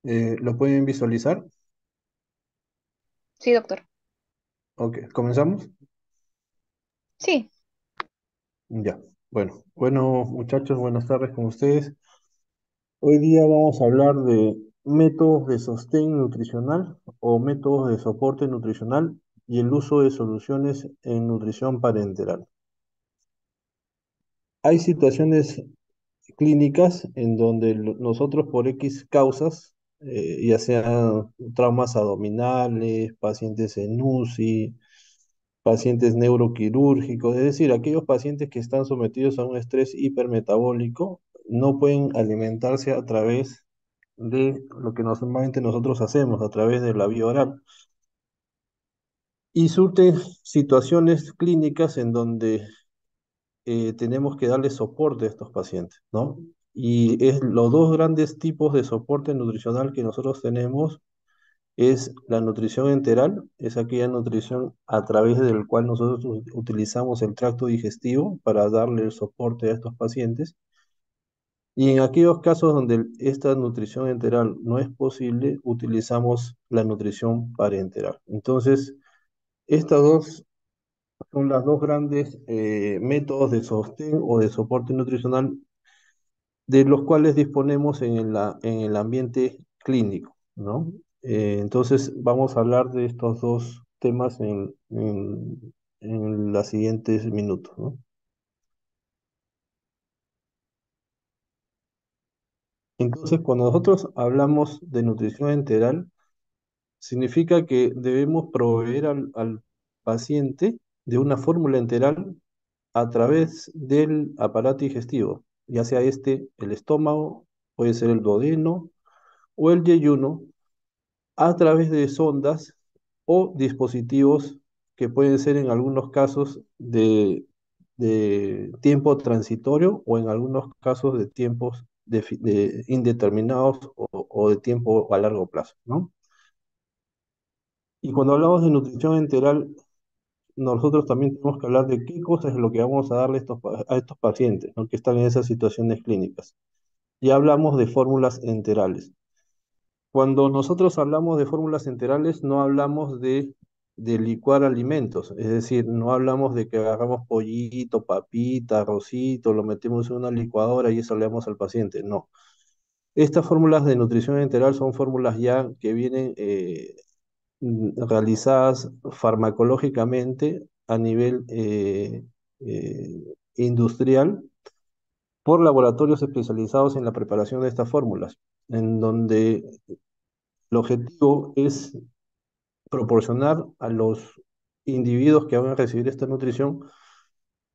¿Lo pueden visualizar? Sí, doctor. Ok, ¿comenzamos? Sí, Ya. Bueno, muchachos, buenas tardes con ustedes. Hoy día vamos a hablar de métodos de sostén nutricional o métodos de soporte nutricional y el uso de soluciones en nutrición parenteral. Hay situaciones clínicas en donde nosotros por X causas, ya sean traumas abdominales, pacientes en UCI, pacientes neuroquirúrgicos, es decir, aquellos pacientes que están sometidos a un estrés hipermetabólico, no pueden alimentarse a través de lo que normalmente nosotros hacemos, a través de la vía oral. Y surten situaciones clínicas en donde tenemos que darle soporte a estos pacientes, ¿no? Y es los dos grandes tipos de soporte nutricional que nosotros tenemos es la nutrición enteral, es aquella nutrición a través del cual nosotros utilizamos el tracto digestivo para darle el soporte a estos pacientes. Y en aquellos casos donde esta nutrición enteral no es posible, utilizamos la nutrición parenteral. Entonces, estas dos son las dos grandes métodos de sostén o de soporte nutricional de los cuales disponemos en el ambiente clínico, ¿no? Entonces, vamos a hablar de estos dos temas en los siguientes minutos, ¿no? Entonces, cuando nosotros hablamos de nutrición enteral, significa que debemos proveer al paciente de una fórmula enteral a través del aparato digestivo, ya sea este el estómago, puede ser el duodeno o el yeyuno, a través de sondas o dispositivos que pueden ser en algunos casos de tiempo transitorio o en algunos casos de tiempos indeterminados o de tiempo a largo plazo, ¿no? Y cuando hablamos de nutrición enteral, nosotros también tenemos que hablar de qué cosas es lo que vamos a darle a estos pacientes, ¿no? Que están en esas situaciones clínicas. Ya hablamos de fórmulas enterales. Cuando nosotros hablamos de fórmulas enterales, no hablamos de licuar alimentos, es decir, no hablamos de que agarramos pollito, papita, arrocito, lo metemos en una licuadora y eso le damos al paciente, no. Estas fórmulas de nutrición enteral son fórmulas ya que vienen realizadas farmacológicamente a nivel industrial por laboratorios especializados en la preparación de estas fórmulas, en donde el objetivo es proporcionar a los individuos que van a recibir esta nutrición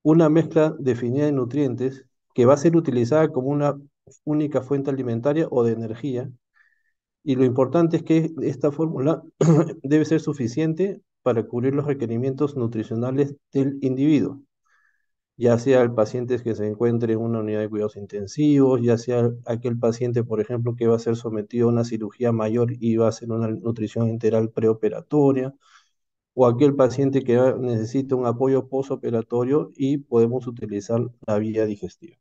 una mezcla definida de nutrientes que va a ser utilizada como una única fuente alimentaria o de energía. Y lo importante es que esta fórmula debe ser suficiente para cubrir los requerimientos nutricionales del individuo, ya sea el paciente que se encuentre en una unidad de cuidados intensivos, ya sea aquel paciente, por ejemplo, que va a ser sometido a una cirugía mayor y va a hacer una nutrición enteral preoperatoria, o aquel paciente que necesita un apoyo postoperatorio y podemos utilizar la vía digestiva.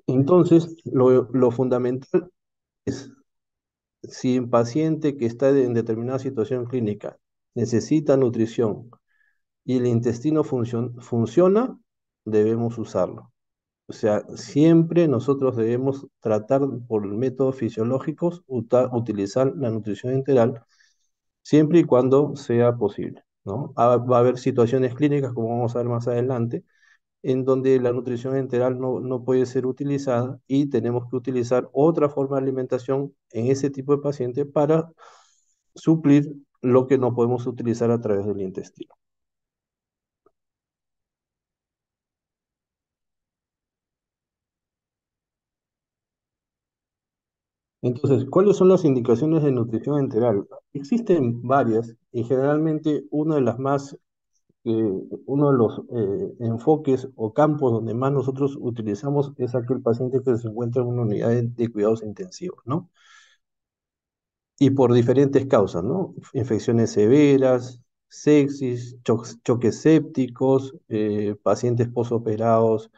Entonces, lo fundamental es, si un paciente que está en determinada situación clínica necesita nutrición y el intestino funciona, debemos usarlo. O sea, siempre nosotros debemos tratar por métodos fisiológicos utilizar la nutrición integral siempre y cuando sea posible, ¿no? Va a haber situaciones clínicas, como vamos a ver más adelante, en donde la nutrición enteral no puede ser utilizada y tenemos que utilizar otra forma de alimentación en ese tipo de paciente para suplir lo que no podemos utilizar a través del intestino. Entonces, ¿cuáles son las indicaciones de nutrición enteral? Existen varias y generalmente una de las más uno de los enfoques o campos donde más nosotros utilizamos es aquel paciente que se encuentra en una unidad de cuidados intensivos, ¿no? Y por diferentes causas, ¿no? Infecciones severas, sepsis, choques sépticos, pacientes posoperados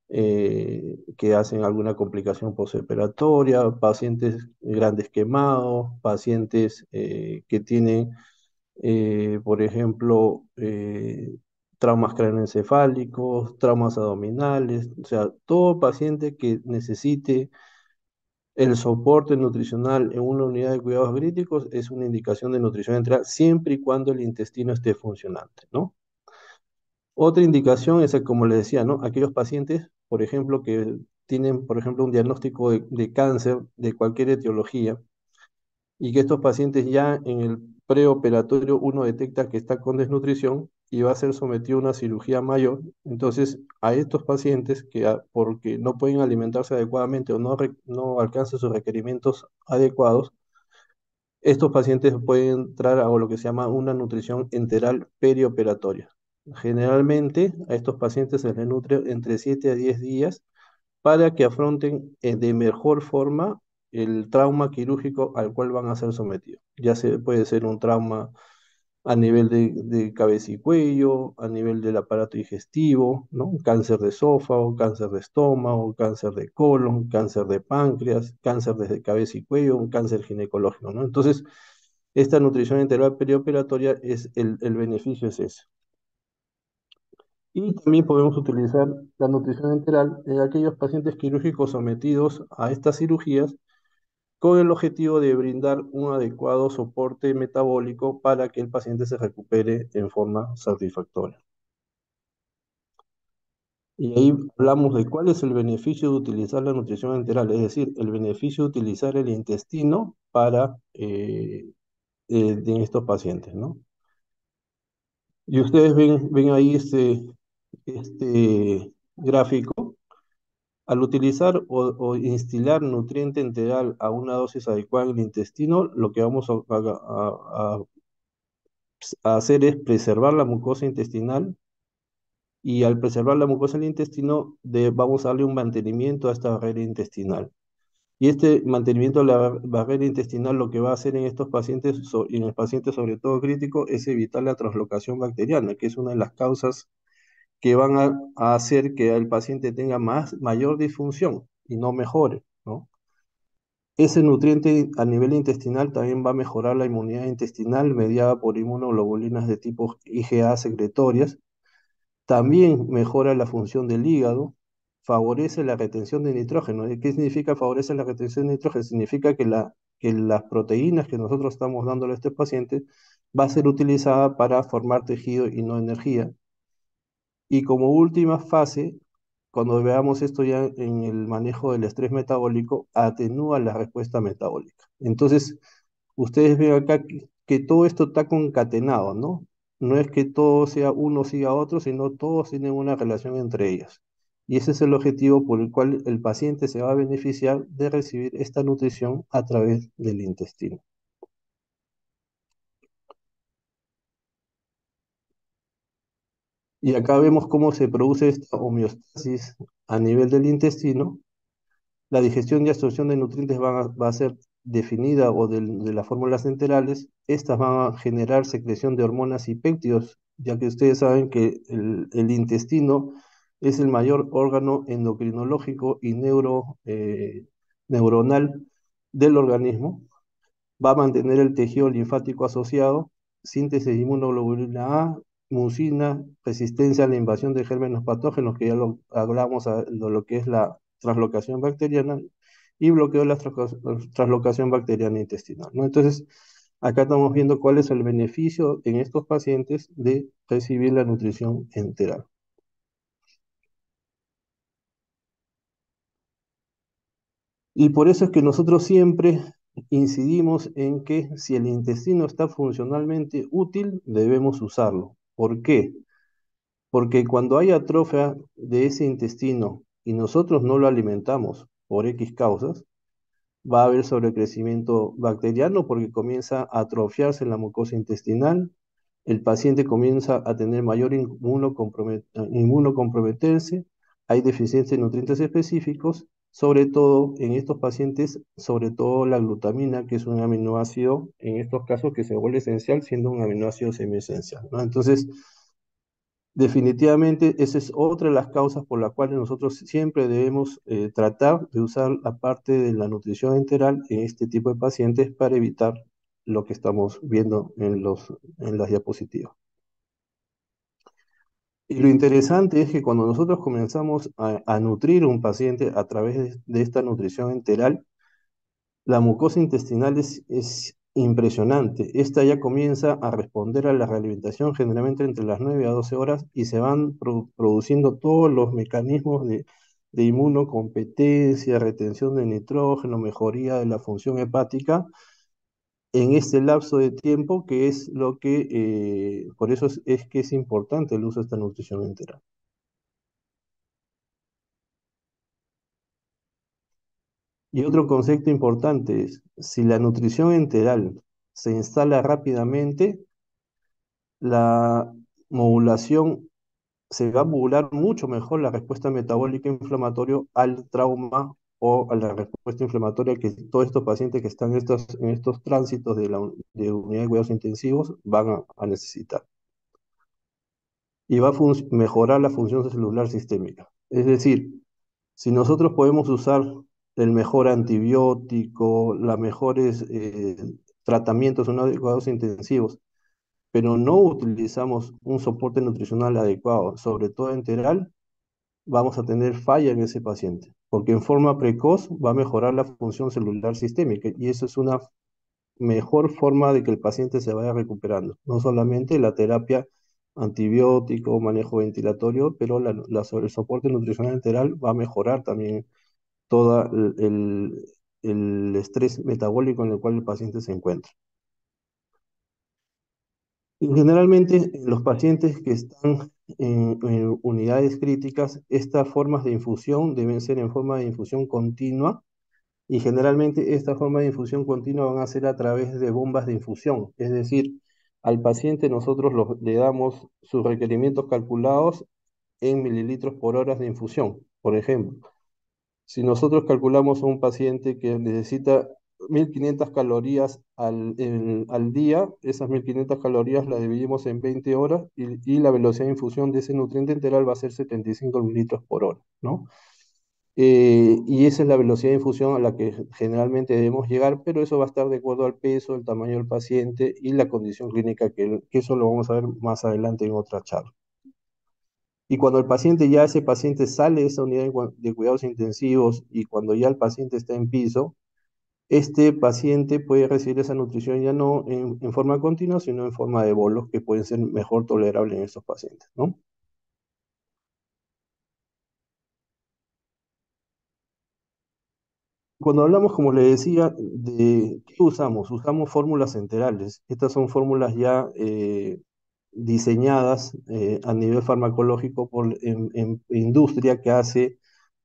que hacen alguna complicación postoperatoria, pacientes grandes quemados, pacientes que tienen, por ejemplo, traumas craneoencefálicos, traumas abdominales, o sea, todo paciente que necesite el soporte nutricional en una unidad de cuidados críticos es una indicación de nutrición enteral siempre y cuando el intestino esté funcionante, ¿no? Otra indicación es, como les decía, ¿no? Aquellos pacientes, por ejemplo, que tienen, por ejemplo, un diagnóstico de cáncer de cualquier etiología y que estos pacientes ya en el preoperatorio uno detecta que está con desnutrición y va a ser sometido a una cirugía mayor. Entonces, a estos pacientes que porque no pueden alimentarse adecuadamente o no alcanzan sus requerimientos adecuados, estos pacientes pueden entrar a lo que se llama una nutrición enteral perioperatoria. Generalmente a estos pacientes se les nutre entre 7 a 10 días para que afronten de mejor forma el trauma quirúrgico al cual van a ser sometidos. Puede ser un trauma a nivel de cabeza y cuello, a nivel del aparato digestivo, ¿no? Cáncer de esófago, cáncer de estómago, cáncer de colon, cáncer de páncreas, cáncer de cabeza y cuello, un cáncer ginecológico, ¿no? Entonces, esta nutrición integral perioperatoria el beneficio es ese. Y también podemos utilizar la nutrición enteral en aquellos pacientes quirúrgicos sometidos a estas cirugías con el objetivo de brindar un adecuado soporte metabólico para que el paciente se recupere en forma satisfactoria. Y ahí hablamos de cuál es el beneficio de utilizar la nutrición enteral, es decir, el beneficio de utilizar el intestino para en estos pacientes, ¿no? Y ustedes ven ahí este gráfico. Al utilizar o instilar nutriente enteral a una dosis adecuada en el intestino, lo que vamos a hacer es preservar la mucosa intestinal y al preservar la mucosa del intestino vamos a darle un mantenimiento a esta barrera intestinal. Y este mantenimiento de la barrera intestinal lo que va a hacer en estos pacientes, y en el paciente sobre todo crítico, es evitar la translocación bacteriana, que es una de las causas que van a hacer que el paciente tenga mayor disfunción y no mejore, ¿no? Ese nutriente a nivel intestinal también va a mejorar la inmunidad intestinal mediada por inmunoglobulinas de tipo IgA secretorias. También mejora la función del hígado, favorece la retención de nitrógeno. ¿Y qué significa favorece la retención de nitrógeno? Significa que las proteínas que nosotros estamos dándole a este paciente va a ser utilizada para formar tejido y no energía. Y como última fase, cuando veamos esto ya en el manejo del estrés metabólico, atenúa la respuesta metabólica. Entonces, ustedes ven acá que todo esto está concatenado, ¿no? No es que todo sea uno siga a otro, sino todos tienen una relación entre ellos. Y ese es el objetivo por el cual el paciente se va a beneficiar de recibir esta nutrición a través del intestino. Y acá vemos cómo se produce esta homeostasis a nivel del intestino. La digestión y absorción de nutrientes va a ser definida o de las fórmulas enterales. Estas van a generar secreción de hormonas y péptidos, ya que ustedes saben que el intestino es el mayor órgano endocrinológico y neuronal del organismo. Va a mantener el tejido linfático asociado, síntesis de inmunoglobulina A, mucina, resistencia a la invasión de gérmenes patógenos, que ya lo hablamos de lo que es la translocación bacteriana, y bloqueo de la translocación bacteriana intestinal, ¿no? Entonces, acá estamos viendo cuál es el beneficio en estos pacientes de recibir la nutrición enteral. Y por eso es que nosotros siempre incidimos en que si el intestino está funcionalmente útil, debemos usarlo. ¿Por qué? Porque cuando hay atrofia de ese intestino y nosotros no lo alimentamos por X causas, va a haber sobrecrecimiento bacteriano porque comienza a atrofiarse en la mucosa intestinal, el paciente comienza a tener mayor inmunocomprometerse, hay deficiencia de nutrientes específicos, sobre todo en estos pacientes, sobre todo la glutamina, que es un aminoácido, en estos casos que se vuelve esencial siendo un aminoácido semiesencial, ¿no? Entonces, Definitivamente, esa es otra de las causas por las cuales nosotros siempre debemos tratar de usar la parte de la nutrición enteral en este tipo de pacientes para evitar lo que estamos viendo en las diapositivas. Y lo interesante es que cuando nosotros comenzamos a nutrir a un paciente a través de esta nutrición enteral, la mucosa intestinal es impresionante. Esta ya comienza a responder a la realimentación generalmente entre las 9 a 12 horas y se van produciendo todos los mecanismos de inmunocompetencia, retención de nitrógeno, mejoría de la función hepática en este lapso de tiempo que es lo que, por eso es que es importante el uso de esta nutrición enteral. Y otro concepto importante es, si la nutrición enteral se instala rápidamente, la modulación se va a modular mucho mejor la respuesta metabólica inflamatoria al trauma o a la respuesta inflamatoria que todos estos pacientes que están en estos tránsitos de unidad de cuidados intensivos van a necesitar. Y va a mejorar la función celular sistémica. Es decir, si nosotros podemos usar el mejor antibiótico, los mejores tratamientos no adecuados intensivos, pero no utilizamos un soporte nutricional adecuado, sobre todo enteral, vamos a tener falla en ese paciente, porque en forma precoz va a mejorar la función celular sistémica y eso es una mejor forma de que el paciente se vaya recuperando, no solamente la terapia antibiótico, manejo ventilatorio, pero el soporte nutricional enteral va a mejorar también todo el estrés metabólico en el cual el paciente se encuentra. Y generalmente, en los pacientes que están en unidades críticas, estas formas de infusión deben ser en forma de infusión continua y generalmente estas formas de infusión continua van a ser a través de bombas de infusión. Es decir, al paciente nosotros le damos sus requerimientos calculados en mililitros por hora de infusión, por ejemplo. Si nosotros calculamos a un paciente que necesita 1500 calorías al día, esas 1500 calorías las dividimos en 20 horas y la velocidad de infusión de ese nutriente enteral va a ser 75 mililitros por hora, ¿no? Y esa es la velocidad de infusión a la que generalmente debemos llegar, pero eso va a estar de acuerdo al peso, el tamaño del paciente y la condición clínica, que eso lo vamos a ver más adelante en otra charla. Y cuando el paciente ya, ese paciente sale de esa unidad de cuidados intensivos y cuando ya el paciente está en piso, este paciente puede recibir esa nutrición ya no en forma continua, sino en forma de bolos que pueden ser mejor tolerables en estos pacientes, ¿no? Cuando hablamos, como le decía, de qué usamos, usamos fórmulas enterales. Estas son fórmulas ya diseñadas a nivel farmacológico en industria que hace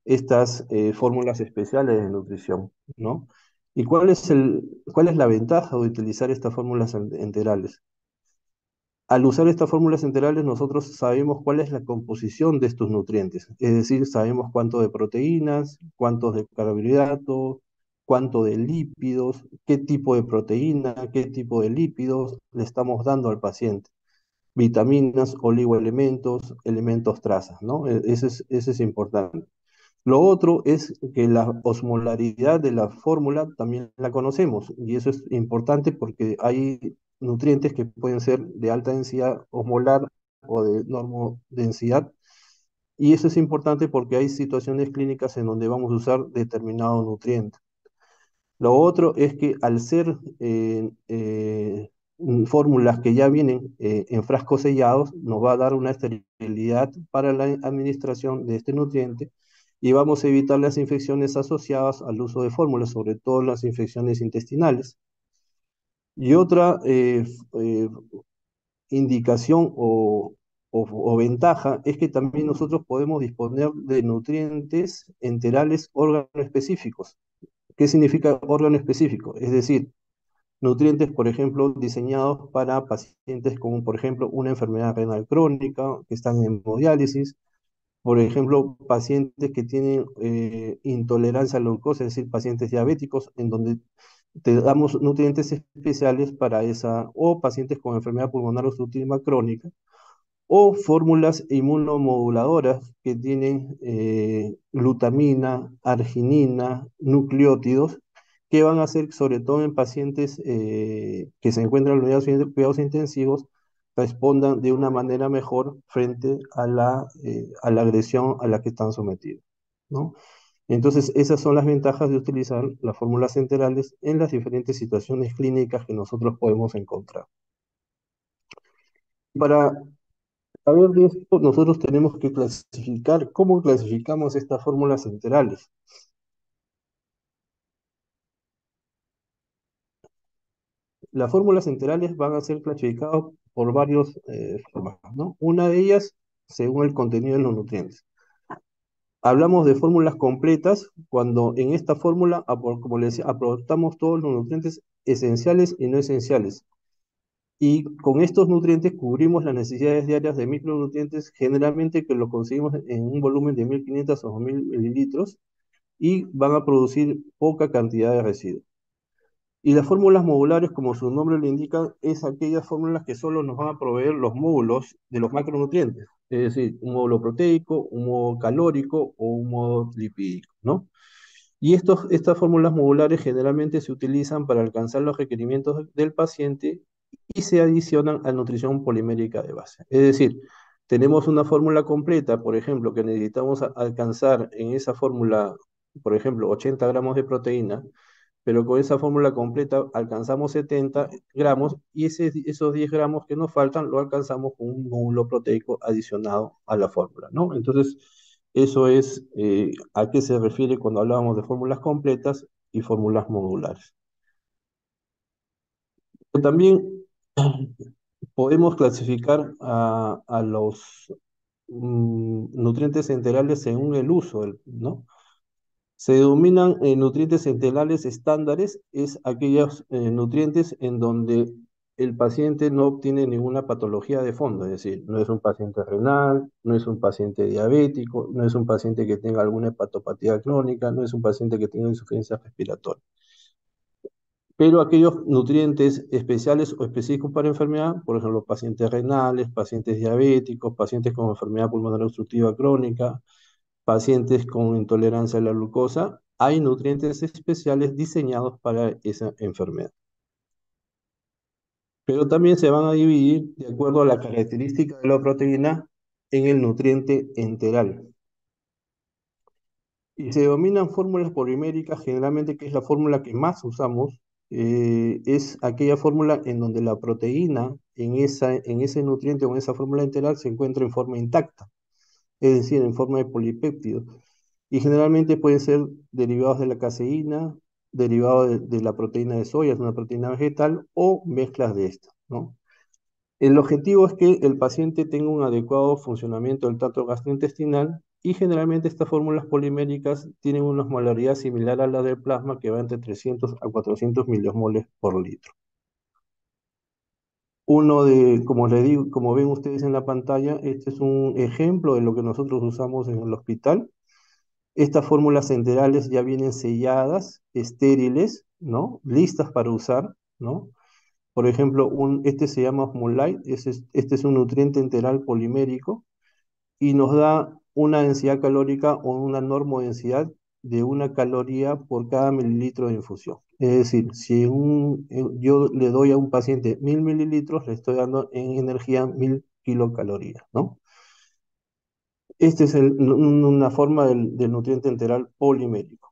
estas fórmulas especiales de nutrición, ¿no? ¿Y cuál es la ventaja de utilizar estas fórmulas enterales? Al usar estas fórmulas enterales, nosotros sabemos cuál es la composición de estos nutrientes, es decir, sabemos cuánto de proteínas, cuántos de carbohidratos, cuánto de lípidos, qué tipo de proteína, qué tipo de lípidos le estamos dando al paciente, vitaminas, oligoelementos, elementos trazas, ¿no? Ese es importante. Lo otro es que la osmolaridad de la fórmula también la conocemos y eso es importante porque hay nutrientes que pueden ser de alta densidad osmolar o de normodensidad y eso es importante porque hay situaciones clínicas en donde vamos a usar determinado nutriente. Lo otro es que al ser fórmulas que ya vienen en frascos sellados, nos va a dar una esterilidad para la administración de este nutriente y vamos a evitar las infecciones asociadas al uso de fórmulas, sobre todo las infecciones intestinales. Y otra indicación o ventaja es que también nosotros podemos disponer de nutrientes enterales órgano específicos. ¿Qué significa órgano específico? Es decir, nutrientes, por ejemplo, diseñados para pacientes con, por ejemplo, una enfermedad renal crónica, que están en hemodiálisis, por ejemplo, pacientes que tienen intolerancia a la glucosa, es decir, pacientes diabéticos, en donde te damos nutrientes especiales para esa, o pacientes con enfermedad pulmonar obstructiva crónica, o fórmulas inmunomoduladoras que tienen glutamina, arginina, nucleótidos, que van a hacer, sobre todo en pacientes que se encuentran en cuidados intensivos, respondan de una manera mejor frente a la agresión a la que están sometidos, ¿no? Entonces, esas son las ventajas de utilizar las fórmulas enterales en las diferentes situaciones clínicas que nosotros podemos encontrar. Para saber de esto, nosotros tenemos que clasificar, ¿cómo clasificamos estas fórmulas enterales? Las fórmulas enterales van a ser clasificadas por varias formas, ¿no? Una de ellas, según el contenido de los nutrientes. Hablamos de fórmulas completas cuando en esta fórmula, como les decía, aportamos todos los nutrientes esenciales y no esenciales. Y con estos nutrientes cubrimos las necesidades diarias de micronutrientes, generalmente que los conseguimos en un volumen de 1500 o 2000 mililitros y van a producir poca cantidad de residuos. Y las fórmulas modulares, como su nombre lo indica, es aquellas fórmulas que solo nos van a proveer los módulos de los macronutrientes, es decir, un módulo proteico, un módulo calórico o un módulo lipídico, ¿no? Y estas fórmulas modulares generalmente se utilizan para alcanzar los requerimientos del paciente y se adicionan a nutrición polimérica de base. Es decir, tenemos una fórmula completa, por ejemplo, que necesitamos alcanzar en esa fórmula, por ejemplo, 80 gramos de proteína, pero con esa fórmula completa alcanzamos 70 gramos y esos 10 gramos que nos faltan lo alcanzamos con un módulo proteico adicionado a la fórmula, ¿no? Entonces, eso es a qué se refiere cuando hablábamos de fórmulas completas y fórmulas modulares. Pero también podemos clasificar a los nutrientes enterales según el uso, ¿no? Se denominan nutrientes enterales estándares, es aquellos nutrientes en donde el paciente no obtiene ninguna patología de fondo, es decir, no es un paciente renal, no es un paciente diabético, no es un paciente que tenga alguna hepatopatía crónica, no es un paciente que tenga insuficiencia respiratoria. Pero aquellos nutrientes especiales o específicos para enfermedad, por ejemplo, pacientes renales, pacientes diabéticos, pacientes con enfermedad pulmonar obstructiva crónica, pacientes con intolerancia a la glucosa, hay nutrientes especiales diseñados para esa enfermedad. Pero también se van a dividir de acuerdo a la característica de la proteína en el nutriente enteral. Y se denominan fórmulas poliméricas, generalmente que es la fórmula que más usamos, es aquella fórmula en donde la proteína en ese nutriente o en esa fórmula enteral se encuentra en forma intacta, es decir, en forma de polipéptido. Y generalmente pueden ser derivados de la caseína, derivados de la proteína de soya, es una proteína vegetal, o mezclas de estas, ¿no? El objetivo es que el paciente tenga un adecuado funcionamiento del tracto gastrointestinal y generalmente estas fórmulas poliméricas tienen una osmolaridad similar a la del plasma que va entre 300 a 400 miliosmoles por litro. Como les digo, como ven ustedes en la pantalla, este es un ejemplo de lo que nosotros usamos en el hospital. Estas fórmulas enterales ya vienen selladas, estériles, ¿no? Listas para usar, ¿no? Por ejemplo, este se llama Osmolite, este es un nutriente enteral polimérico y nos da una densidad calórica o una normodensidad de 1 caloría por cada mililitro de infusión. Es decir, si yo le doy a un paciente 1000 mililitros, le estoy dando en energía 1000 kilocalorías, ¿no? Esta es una forma del nutriente enteral polimérico.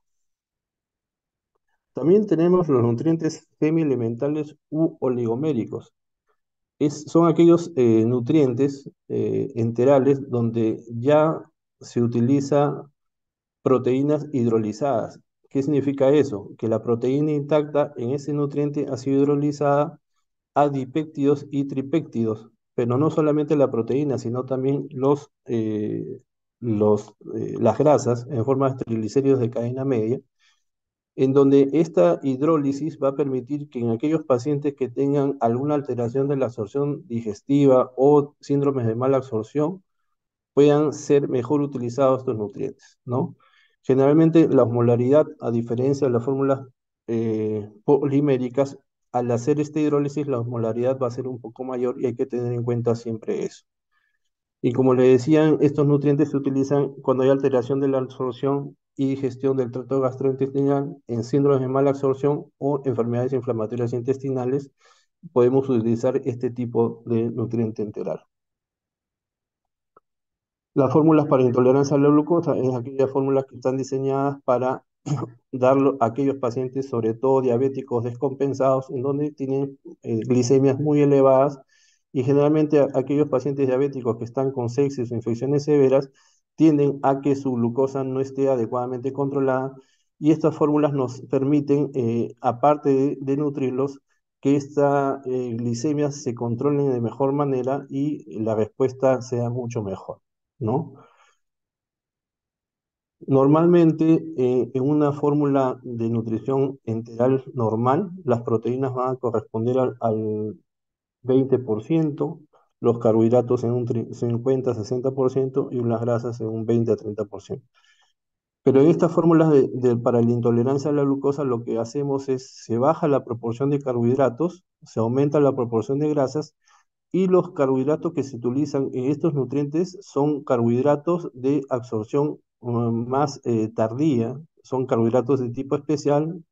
También tenemos los nutrientes semielementales u oligoméricos. Son aquellos nutrientes enterales donde ya se utiliza proteínas hidrolizadas. ¿Qué significa eso? Que la proteína intacta en ese nutriente ha sido hidrolizada a dipéptidos y tripéptidos, pero no solamente la proteína, sino también las grasas en forma de triglicéridos de cadena media, en donde esta hidrólisis va a permitir que en aquellos pacientes que tengan alguna alteración de la absorción digestiva o síndromes de mala absorción, puedan ser mejor utilizados estos nutrientes, ¿no? Generalmente la osmolaridad, a diferencia de las fórmulas poliméricas, al hacer esta hidrólisis la osmolaridad va a ser un poco mayor y hay que tener en cuenta siempre eso. Y como le decían, estos nutrientes se utilizan cuando hay alteración de la absorción y digestión del tracto gastrointestinal en síndromes de mala absorción o enfermedades inflamatorias intestinales. Podemos utilizar este tipo de nutriente enteral. Las fórmulas para intolerancia a la glucosa es aquellas fórmulas que están diseñadas para darlo a aquellos pacientes, sobre todo diabéticos descompensados, en donde tienen glicemias muy elevadas y generalmente aquellos pacientes diabéticos que están con sepsis o infecciones severas tienden a que su glucosa no esté adecuadamente controlada y estas fórmulas nos permiten, aparte de nutrirlos, que esta glicemia se controle de mejor manera y la respuesta sea mucho mejor, ¿no? Normalmente, en una fórmula de nutrición enteral normal, las proteínas van a corresponder al 20%, los carbohidratos en un 50-60% y las grasas en un 20 a 30%. Pero en estas fórmulas para la intolerancia a la glucosa, lo que hacemos es, se baja la proporción de carbohidratos, se aumenta la proporción de grasas y los carbohidratos que se utilizan en estos nutrientes son carbohidratos de absorción más tardía, son carbohidratos de tipo especial.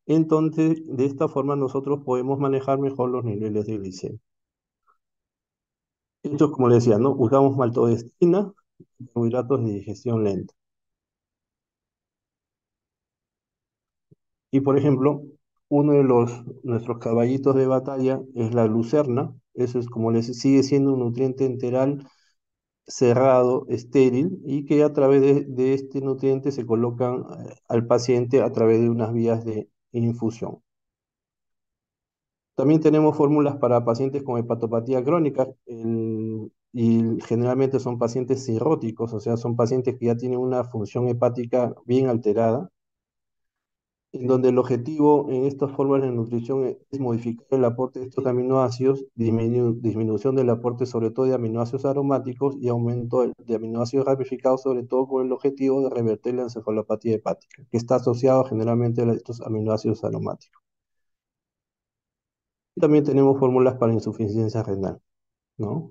Entonces, de esta forma nosotros podemos manejar mejor los niveles de glicemia. Esto es como le decía, ¿no? Usamos maltodextrina, carbohidratos de digestión lenta. Y por ejemplo, uno de nuestros caballitos de batalla es la lucerna. Eso es como les sigue siendo un nutriente enteral cerrado, estéril, y que a través de este nutriente se colocan al paciente a través de unas vías de infusión. También tenemos fórmulas para pacientes con hepatopatía crónica y generalmente son pacientes cirróticos, o sea, son pacientes que ya tienen una función hepática bien alterada en donde el objetivo en estas formas de nutrición es modificar el aporte de estos aminoácidos, disminución del aporte sobre todo de aminoácidos aromáticos y aumento de aminoácidos ramificados, sobre todo con el objetivo de revertir la encefalopatía hepática, que está asociado generalmente a estos aminoácidos aromáticos. Y también tenemos fórmulas para insuficiencia renal, ¿no?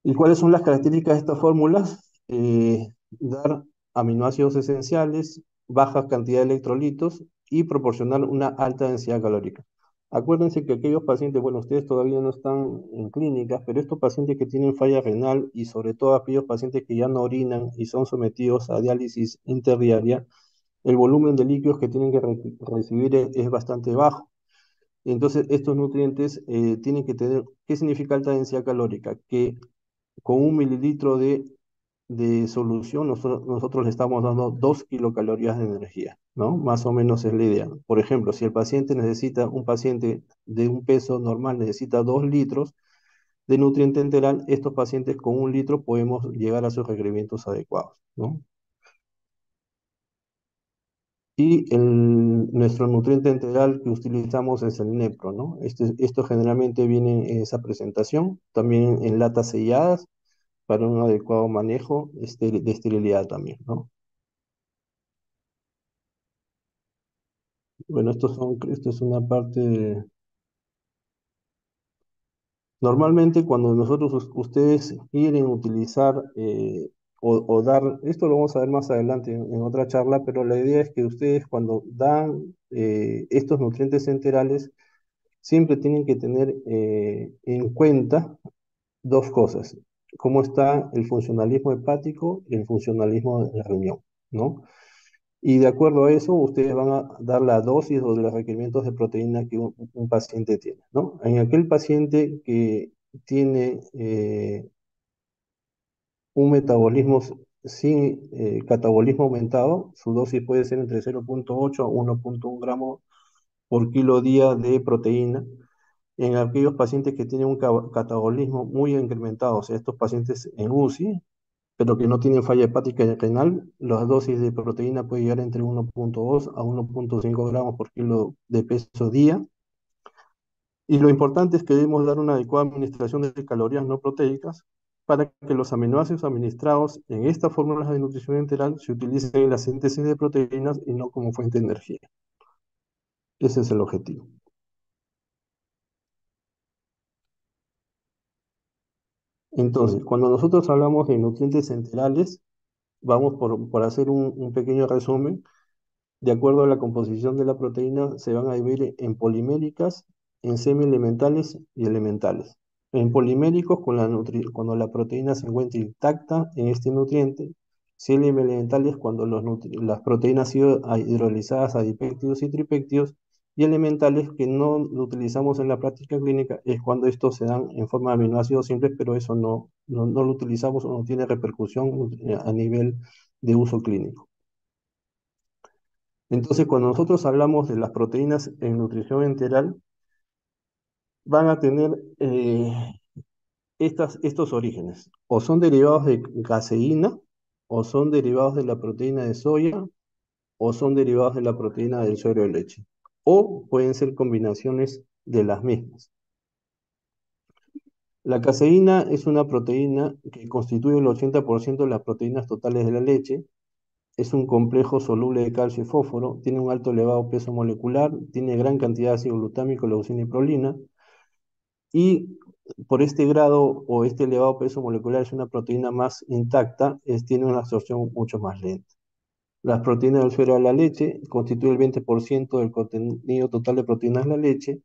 ¿Y cuáles son las características de estas fórmulas? Dar aminoácidos esenciales, baja cantidad de electrolitos y proporcionar una alta densidad calórica. Acuérdense que aquellos pacientes, bueno, ustedes todavía no están en clínicas, pero estos pacientes que tienen falla renal y sobre todo aquellos pacientes que ya no orinan y son sometidos a diálisis interdiaria, el volumen de líquidos que tienen que recibir es bastante bajo. Entonces, estos nutrientes tienen que tener, ¿qué significa alta densidad calórica? Que con 1 mililitro de solución, nosotros le estamos dando 2 kilocalorías de energía, ¿no? Más o menos es la idea. Por ejemplo, si el paciente necesita, un paciente de un peso normal necesita 2 litros de nutriente enteral, estos pacientes con 1 litro podemos llegar a sus requerimientos adecuados, ¿no? Y nuestro nutriente enteral que utilizamos es el Nepro, ¿no? Esto generalmente viene en esa presentación, también en latas selladas para un adecuado manejo de esterilidad también, ¿no? Bueno, esto es una parte Normalmente cuando ustedes quieren utilizar o dar, esto lo vamos a ver más adelante en otra charla, pero la idea es que ustedes cuando dan estos nutrientes enterales, siempre tienen que tener en cuenta dos cosas: cómo está el funcionalismo hepático y el funcionalismo de la riñón, ¿no? Y de acuerdo a eso, ustedes van a dar la dosis o los requerimientos de proteína que un paciente tiene, ¿no? En aquel paciente que tiene un metabolismo sin catabolismo aumentado, su dosis puede ser entre 0,8 a 1,1 gramos por kilo día de proteína. En aquellos pacientes que tienen un catabolismo muy incrementado, o sea, estos pacientes en UCI, pero que no tienen falla hepática y renal, las dosis de proteína puede llegar entre 1,2 a 1,5 gramos por kilo de peso día. Y lo importante es que debemos dar una adecuada administración de calorías no proteicas para que los aminoácidos administrados en estas fórmulas de nutrición enteral se utilicen en la síntesis de proteínas y no como fuente de energía. Ese es el objetivo. Entonces, cuando nosotros hablamos de nutrientes enterales, vamos por hacer un pequeño resumen. De acuerdo a la composición de la proteína, se van a dividir en poliméricas, en semielementales y elementales. En poliméricos, cuando la proteína se encuentra intacta en este nutriente; semielementales, cuando las proteínas han sido hidrolizadas a dipéptidos y tripéptidos; y elementales, que no lo utilizamos en la práctica clínica, es cuando estos se dan en forma de aminoácidos simples, pero eso no lo utilizamos o no tiene repercusión a nivel de uso clínico. Entonces, cuando nosotros hablamos de las proteínas en nutrición enteral, van a tener estos orígenes. O son derivados de caseína, o son derivados de la proteína de soya, o son derivados de la proteína del suero de leche. O pueden ser combinaciones de las mismas. La caseína es una proteína que constituye el 80% de las proteínas totales de la leche. Es un complejo soluble de calcio y fósforo, tiene un alto elevado peso molecular, tiene gran cantidad de ácido glutámico, leucina y prolina, y por este grado o este elevado peso molecular es una proteína más intacta, tiene una absorción mucho más lenta. Las proteínas del suero de la leche constituyen el 20% del contenido total de proteínas de la leche.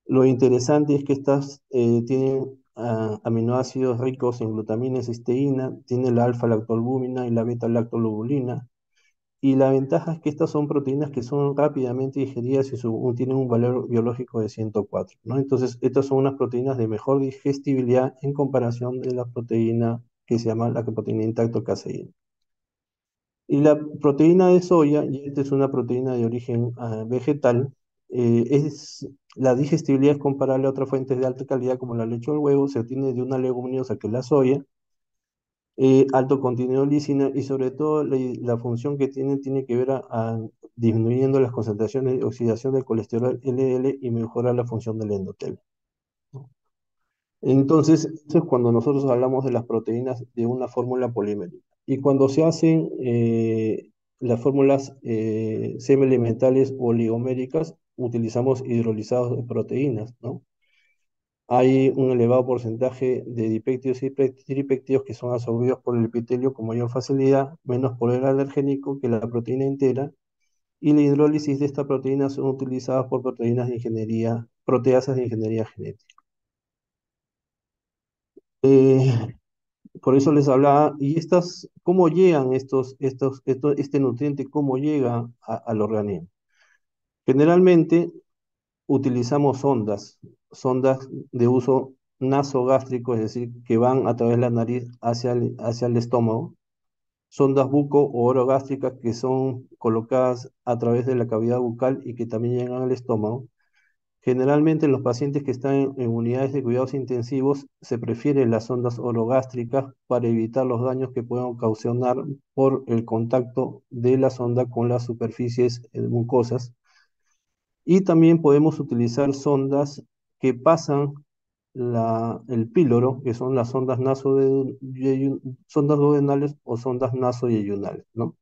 Lo interesante es que estas tienen aminoácidos ricos en glutamina y cisteína, tiene la alfa-lactalbúmina y la beta-lactalbulina. Y la ventaja es que estas son proteínas que son rápidamente digeridas y tienen un valor biológico de 104, ¿no? Entonces, estas son unas proteínas de mejor digestibilidad en comparación de la proteína que se llama la proteína intacto caseína. Y la proteína de soya, y esta es una proteína de origen vegetal, la digestibilidad es comparable a otras fuentes de alta calidad como la leche o el huevo. Se obtiene de una leguminosa que es la soya, alto contenido de lisina, y sobre todo la función que tiene que ver a disminuyendo las concentraciones de oxidación del colesterol LDL y mejora la función del endotelio, ¿no? Entonces, eso es cuando nosotros hablamos de las proteínas de una fórmula polimérica. Y cuando se hacen las fórmulas semielementales o oligoméricas, utilizamos hidrolizados de proteínas, ¿no? Hay un elevado porcentaje de dipéptidos y tripéptidos que son absorbidos por el epitelio con mayor facilidad, menos poder alergénico que la proteína entera, y la hidrólisis de esta proteína son utilizadas por proteasas de ingeniería genética. Eh, por eso les hablaba, y ¿cómo llegan este nutriente, cómo llega al organismo? Generalmente utilizamos sondas de uso nasogástrico, es decir, que van a través de la nariz hacia el estómago; sondas buco o orogástricas, que son colocadas a través de la cavidad bucal y que también llegan al estómago. Generalmente en los pacientes que están en unidades de cuidados intensivos se prefieren las sondas orogástricas para evitar los daños que puedan ocasionar por el contacto de la sonda con las superficies mucosas. Y también podemos utilizar sondas que pasan el píloro, que son las sondas duodenales o sondas nasoyeyunales, ¿no?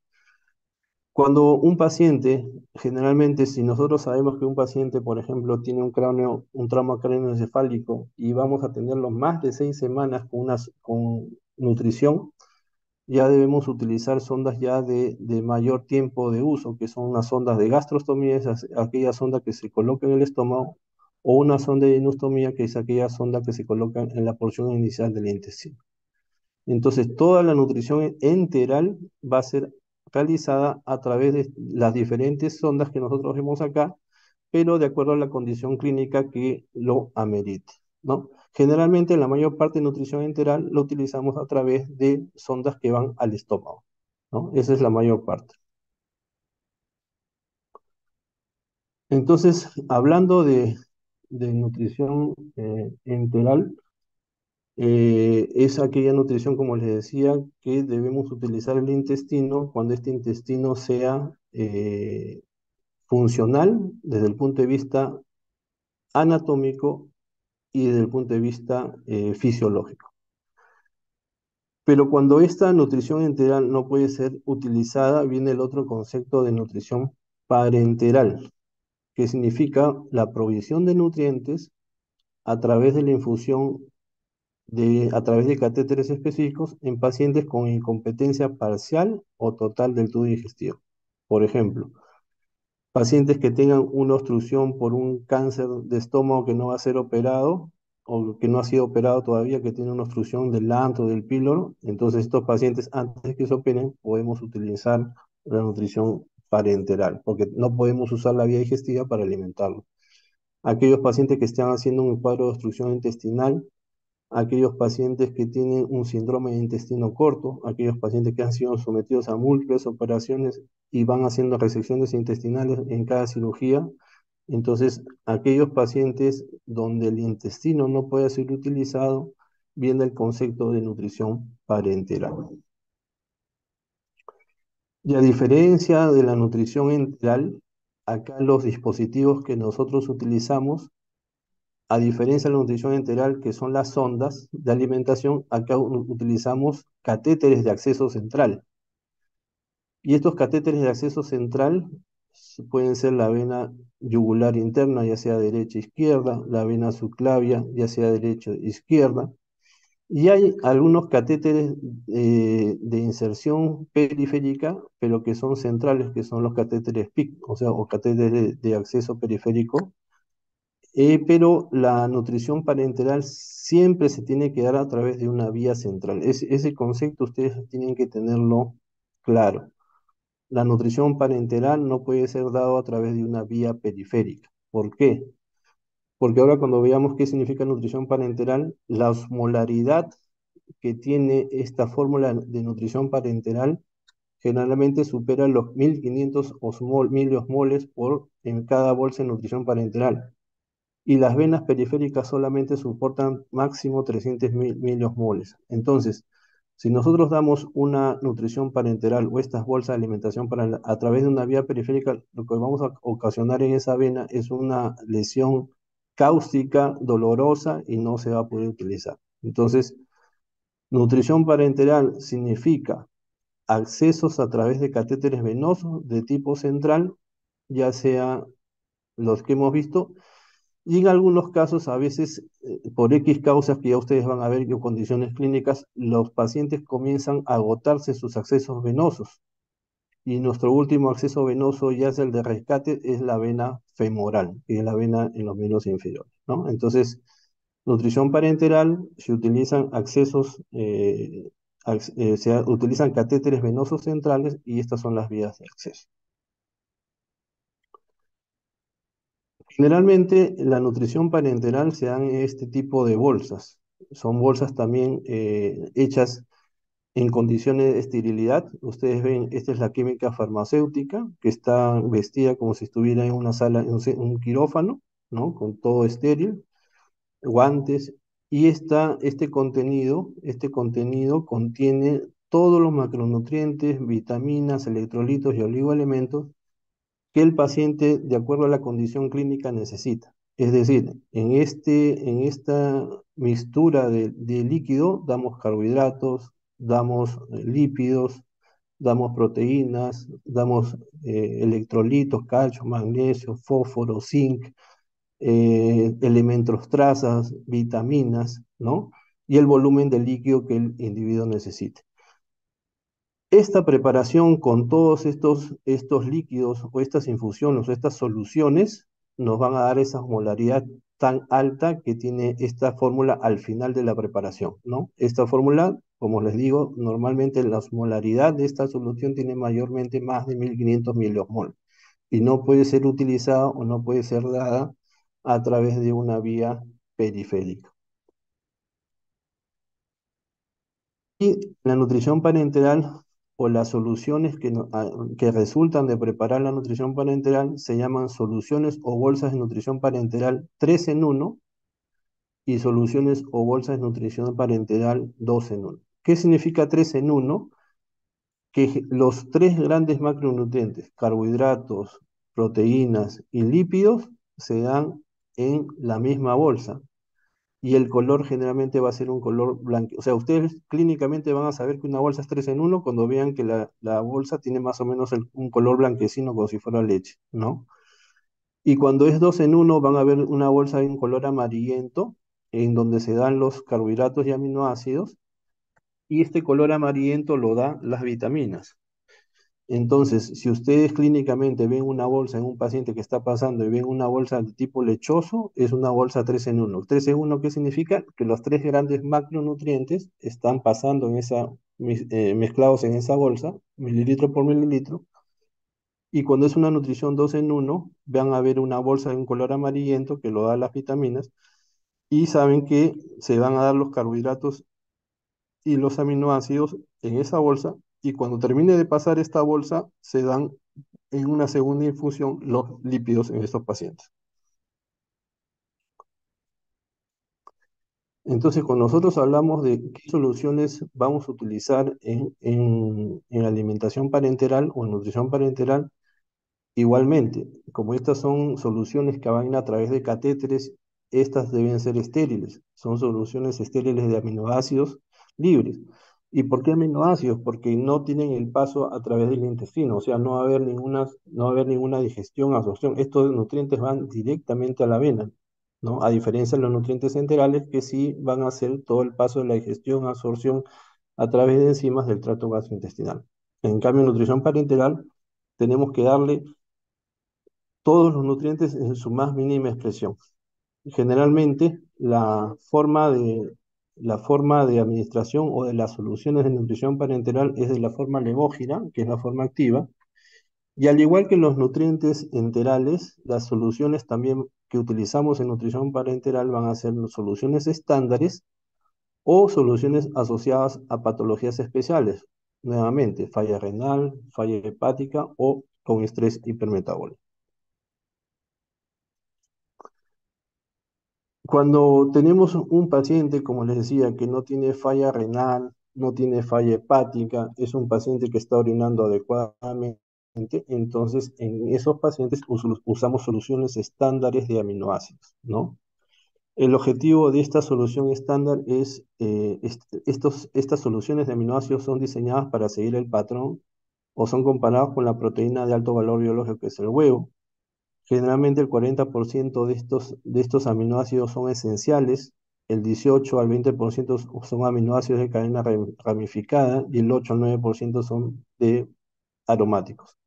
Cuando un paciente, generalmente, si nosotros sabemos que un paciente, por ejemplo, tiene un trauma craneoencefálico y vamos a tenerlo más de 6 semanas con nutrición, ya debemos utilizar sondas ya de mayor tiempo de uso, que son unas sondas de gastrostomía, aquella sonda que se coloca en el estómago; o una sonda de inostomía, que es aquella sonda que se coloca en la porción inicial del intestino. Entonces, toda la nutrición enteral va a ser realizada a través de las diferentes sondas que nosotros vemos acá, pero de acuerdo a la condición clínica que lo amerite, ¿no? Generalmente, la mayor parte de nutrición enteral lo utilizamos a través de sondas que van al estómago, ¿no? Esa es la mayor parte. Entonces, hablando de nutrición enteral, es aquella nutrición, como les decía, que debemos utilizar el intestino cuando este intestino sea funcional desde el punto de vista anatómico y desde el punto de vista fisiológico. Pero cuando esta nutrición enteral no puede ser utilizada, viene el otro concepto de nutrición parenteral, que significa la provisión de nutrientes a través de la infusión a través de catéteres específicos en pacientes con incompetencia parcial o total del tubo digestivo. Por ejemplo, pacientes que tengan una obstrucción por un cáncer de estómago que no va a ser operado o que no ha sido operado todavía, que tiene una obstrucción del antro, del píloro, entonces estos pacientes antes de que se operen podemos utilizar la nutrición parenteral, porque no podemos usar la vía digestiva para alimentarlo. Aquellos pacientes que están haciendo un cuadro de obstrucción intestinal, aquellos pacientes que tienen un síndrome de intestino corto, aquellos pacientes que han sido sometidos a múltiples operaciones y van haciendo resecciones intestinales en cada cirugía. Entonces, aquellos pacientes donde el intestino no puede ser utilizado, viene el concepto de nutrición parenteral. Y a diferencia de la nutrición enteral, acá los dispositivos que nosotros utilizamos, a diferencia de la nutrición enteral, que son las sondas de alimentación, acá utilizamos catéteres de acceso central. Y estos catéteres de acceso central pueden ser la vena yugular interna, ya sea derecha e izquierda, la vena subclavia, ya sea derecha e izquierda. Y hay algunos catéteres de inserción periférica, pero que son centrales, que son los catéteres PIC, o sea, o catéteres de acceso periférico, pero la nutrición parenteral siempre se tiene que dar a través de una vía central. Ese concepto ustedes tienen que tenerlo claro. La nutrición parenteral no puede ser dado a través de una vía periférica. ¿Por qué? Porque ahora cuando veamos qué significa nutrición parenteral, la osmolaridad que tiene esta fórmula de nutrición parenteral generalmente supera los 1500 miliosmoles por en cada bolsa de nutrición parenteral y las venas periféricas solamente soportan máximo 300 miliosmoles. Entonces, si nosotros damos una nutrición parenteral o estas bolsas de alimentación a través de una vía periférica, lo que vamos a ocasionar en esa vena es una lesión cáustica, dolorosa y no se va a poder utilizar. Entonces, nutrición parenteral significa accesos a través de catéteres venosos de tipo central, ya sea los que hemos visto, y en algunos casos, a veces, por X causas que ya ustedes van a ver, que condiciones clínicas, los pacientes comienzan a agotarse sus accesos venosos. Y nuestro último acceso venoso, ya es el de rescate, es la vena femoral, que es la vena en los miembros inferiores, ¿no? Entonces, nutrición parenteral, se utilizan se utilizan catéteres venosos centrales y estas son las vías de acceso. Generalmente la nutrición parenteral se dan en este tipo de bolsas. Son bolsas también hechas en condiciones de esterilidad. Ustedes ven, esta es la química farmacéutica que está vestida como si estuviera en una sala, en un quirófano, ¿no? Con todo estéril, guantes. Y este contenido contiene todos los macronutrientes, vitaminas, electrolitos y oligoelementos que el paciente, de acuerdo a la condición clínica, necesita. Es decir, en esta mixtura de líquido damos carbohidratos, damos lípidos, damos proteínas, damos electrolitos, calcio, magnesio, fósforo, zinc, elementos trazas, vitaminas, ¿no? Y el volumen de líquido que el individuo necesite. Esta preparación con todos estos líquidos o estas infusiones o estas soluciones nos van a dar esa molaridad tan alta que tiene esta fórmula al final de la preparación, ¿no? Esta fórmula, como les digo, normalmente la osmolaridad de esta solución tiene mayormente más de 1500 miliosmol y no puede ser utilizada o no puede ser dada a través de una vía periférica. Y la nutrición parenteral o las soluciones que resultan de preparar la nutrición parenteral se llaman soluciones o bolsas de nutrición parenteral 3 en uno y soluciones o bolsas de nutrición parenteral 2 en uno. ¿Qué significa 3 en uno? Que los tres grandes macronutrientes, carbohidratos, proteínas y lípidos, se dan en la misma bolsa y el color generalmente va a ser un color blanco. O sea, ustedes clínicamente van a saber que una bolsa es 3 en uno cuando vean que la bolsa tiene más o menos un color blanquecino como si fuera leche, ¿no? Y cuando es 2 en uno van a ver una bolsa de un color amarillento en donde se dan los carbohidratos y aminoácidos, y este color amarillento lo da las vitaminas. Entonces, si ustedes clínicamente ven una bolsa en un paciente que está pasando y ven una bolsa de tipo lechoso, es una bolsa 3 en uno. 3 en uno, ¿qué significa? Que los tres grandes macronutrientes están pasando en mezclados en esa bolsa, mililitro por mililitro, y cuando es una nutrición 2 en uno, van a ver una bolsa de un color amarillento que lo da las vitaminas, y saben que se van a dar los carbohidratos y los aminoácidos en esa bolsa, y cuando termine de pasar esta bolsa, se dan en una segunda infusión los lípidos en estos pacientes. Entonces, cuando nosotros hablamos de qué soluciones vamos a utilizar en alimentación parenteral o en nutrición parenteral, igualmente, como estas son soluciones que van a través de catéteres, estas deben ser estériles. Son soluciones estériles de aminoácidos libres. ¿Y por qué aminoácidos? Porque no tienen el paso a través del intestino, o sea, no va a haber ninguna digestión, absorción. Estos nutrientes van directamente a la vena, ¿no? A diferencia de los nutrientes enterales que sí van a hacer todo el paso de la digestión, absorción a través de enzimas del tracto gastrointestinal. En cambio, en nutrición parenteral tenemos que darle todos los nutrientes en su más mínima expresión. Generalmente, la forma de administración o de las soluciones de nutrición parenteral es de la forma levógira, que es la forma activa, y al igual que los nutrientes enterales, las soluciones también que utilizamos en nutrición parenteral van a ser soluciones estándares o soluciones asociadas a patologías especiales. Nuevamente, falla renal, falla hepática o con estrés hipermetabólico. Cuando tenemos un paciente, como les decía, que no tiene falla renal, no tiene falla hepática, es un paciente que está orinando adecuadamente, entonces en esos pacientes usamos soluciones estándares de aminoácidos, ¿no? El objetivo de esta solución estándar es, estas soluciones de aminoácidos son diseñadas para seguir el patrón o son comparados con la proteína de alto valor biológico que es el huevo. Generalmente el 40% de estos aminoácidos son esenciales, el 18 al 20% son aminoácidos de cadena ramificada y el 8 al 9% son de aromáticos.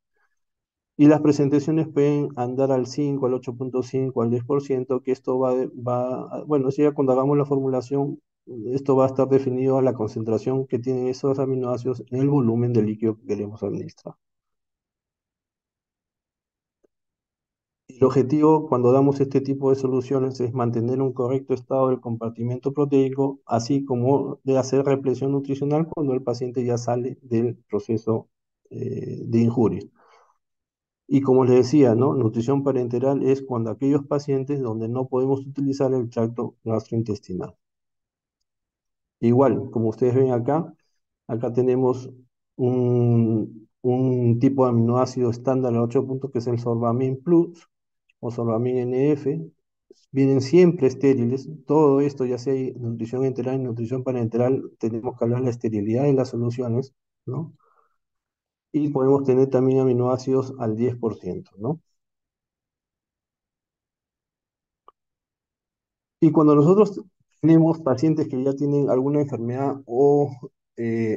Y las presentaciones pueden andar al 5, al 8,5, al 10%, que esto bueno, si ya cuando hagamos la formulación, esto va a estar definido a la concentración que tienen esos aminoácidos en el volumen de líquido que queremos administrar. El objetivo cuando damos este tipo de soluciones es mantener un correcto estado del compartimento proteico, así como de hacer represión nutricional cuando el paciente ya sale del proceso de injuria. Y como les decía, ¿no? Nutrición parenteral es cuando aquellos pacientes donde no podemos utilizar el tracto gastrointestinal. Igual, como ustedes ven acá tenemos un tipo de aminoácido estándar a 8 puntos que es el Sorbamin Plus o Sorbamin NF. Vienen siempre estériles. Todo esto, ya sea nutrición enteral y nutrición parenteral, tenemos que hablar de la esterilidad de las soluciones, ¿no? Y podemos tener también aminoácidos al 10%, ¿no? Y cuando nosotros tenemos pacientes que ya tienen alguna enfermedad o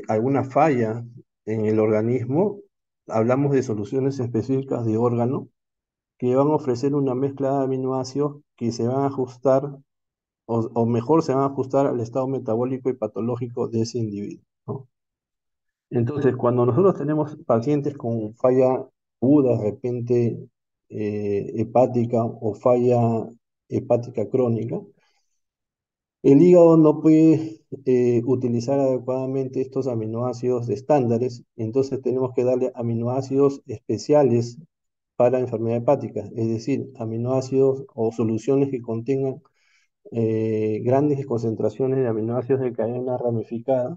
alguna falla en el organismo, hablamos de soluciones específicas de órgano que van a ofrecer una mezcla de aminoácidos que se van a ajustar, o mejor se van a ajustar al estado metabólico y patológico de ese individuo, ¿no? Entonces, cuando nosotros tenemos pacientes con falla aguda, de repente hepática o falla hepática crónica, el hígado no puede utilizar adecuadamente estos aminoácidos estándares, entonces tenemos que darle aminoácidos especiales para enfermedad hepática, es decir, aminoácidos o soluciones que contengan grandes concentraciones de aminoácidos de cadena ramificada,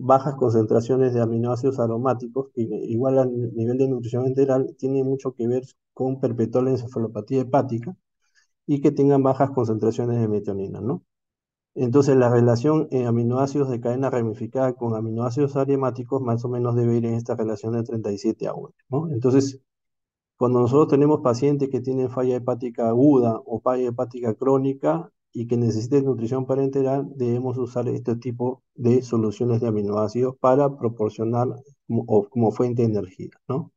bajas concentraciones de aminoácidos aromáticos, que igual a nivel de nutrición enteral tiene mucho que ver con perpetuar la encefalopatía hepática y que tengan bajas concentraciones de metionina, ¿no? Entonces, la relación en aminoácidos de cadena ramificada con aminoácidos aromáticos más o menos debe ir en esta relación de 37 a 1, ¿no? Entonces, cuando nosotros tenemos pacientes que tienen falla hepática aguda o falla hepática crónica, y que necesite nutrición parenteral, debemos usar este tipo de soluciones de aminoácidos para proporcionar como fuente de energía, ¿no?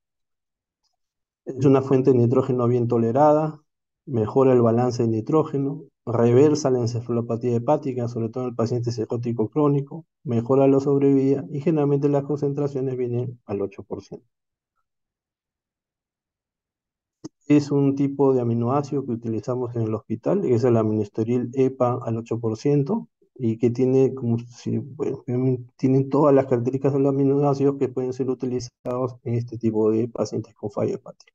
Es una fuente de nitrógeno bien tolerada, mejora el balance de nitrógeno, reversa la encefalopatía hepática, sobre todo en el paciente psicótico crónico, mejora la sobrevida y generalmente las concentraciones vienen al 8%. Es un tipo de aminoácido que utilizamos en el hospital, que es el aminosteril EPA al 8%, y que tiene, como si, bueno, tienen todas las características de los aminoácidos que pueden ser utilizados en este tipo de pacientes con falla hepática.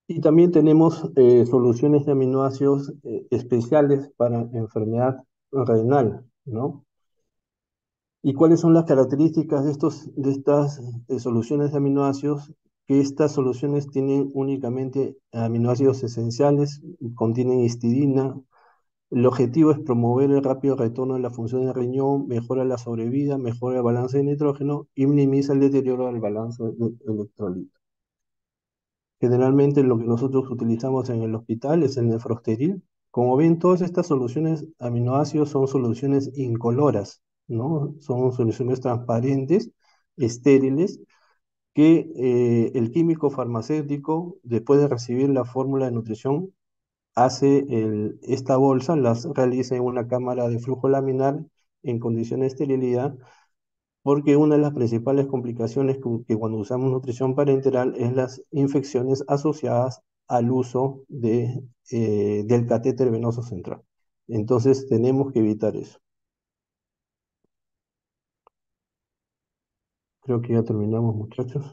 Y también tenemos soluciones de aminoácidos especiales para enfermedad renal, ¿no? ¿Y cuáles son las características de estas soluciones de aminoácidos? Que estas soluciones tienen únicamente aminoácidos esenciales, contienen histidina. El objetivo es promover el rápido retorno de la función del riñón, mejora la sobrevida, mejora el balance de nitrógeno y minimiza el deterioro del balance de electrolitos. Generalmente lo que nosotros utilizamos en el hospital es el nefrosteril. Como ven, todas estas soluciones aminoácidos son soluciones incoloras, ¿no? Son soluciones transparentes, estériles, que el químico farmacéutico, después de recibir la fórmula de nutrición, hace esta bolsa, las realiza en una cámara de flujo laminar en condiciones de esterilidad porque una de las principales complicaciones que cuando usamos nutrición parenteral es las infecciones asociadas al uso del catéter venoso central. Entonces tenemos que evitar eso. Creo que ya terminamos, muchachos.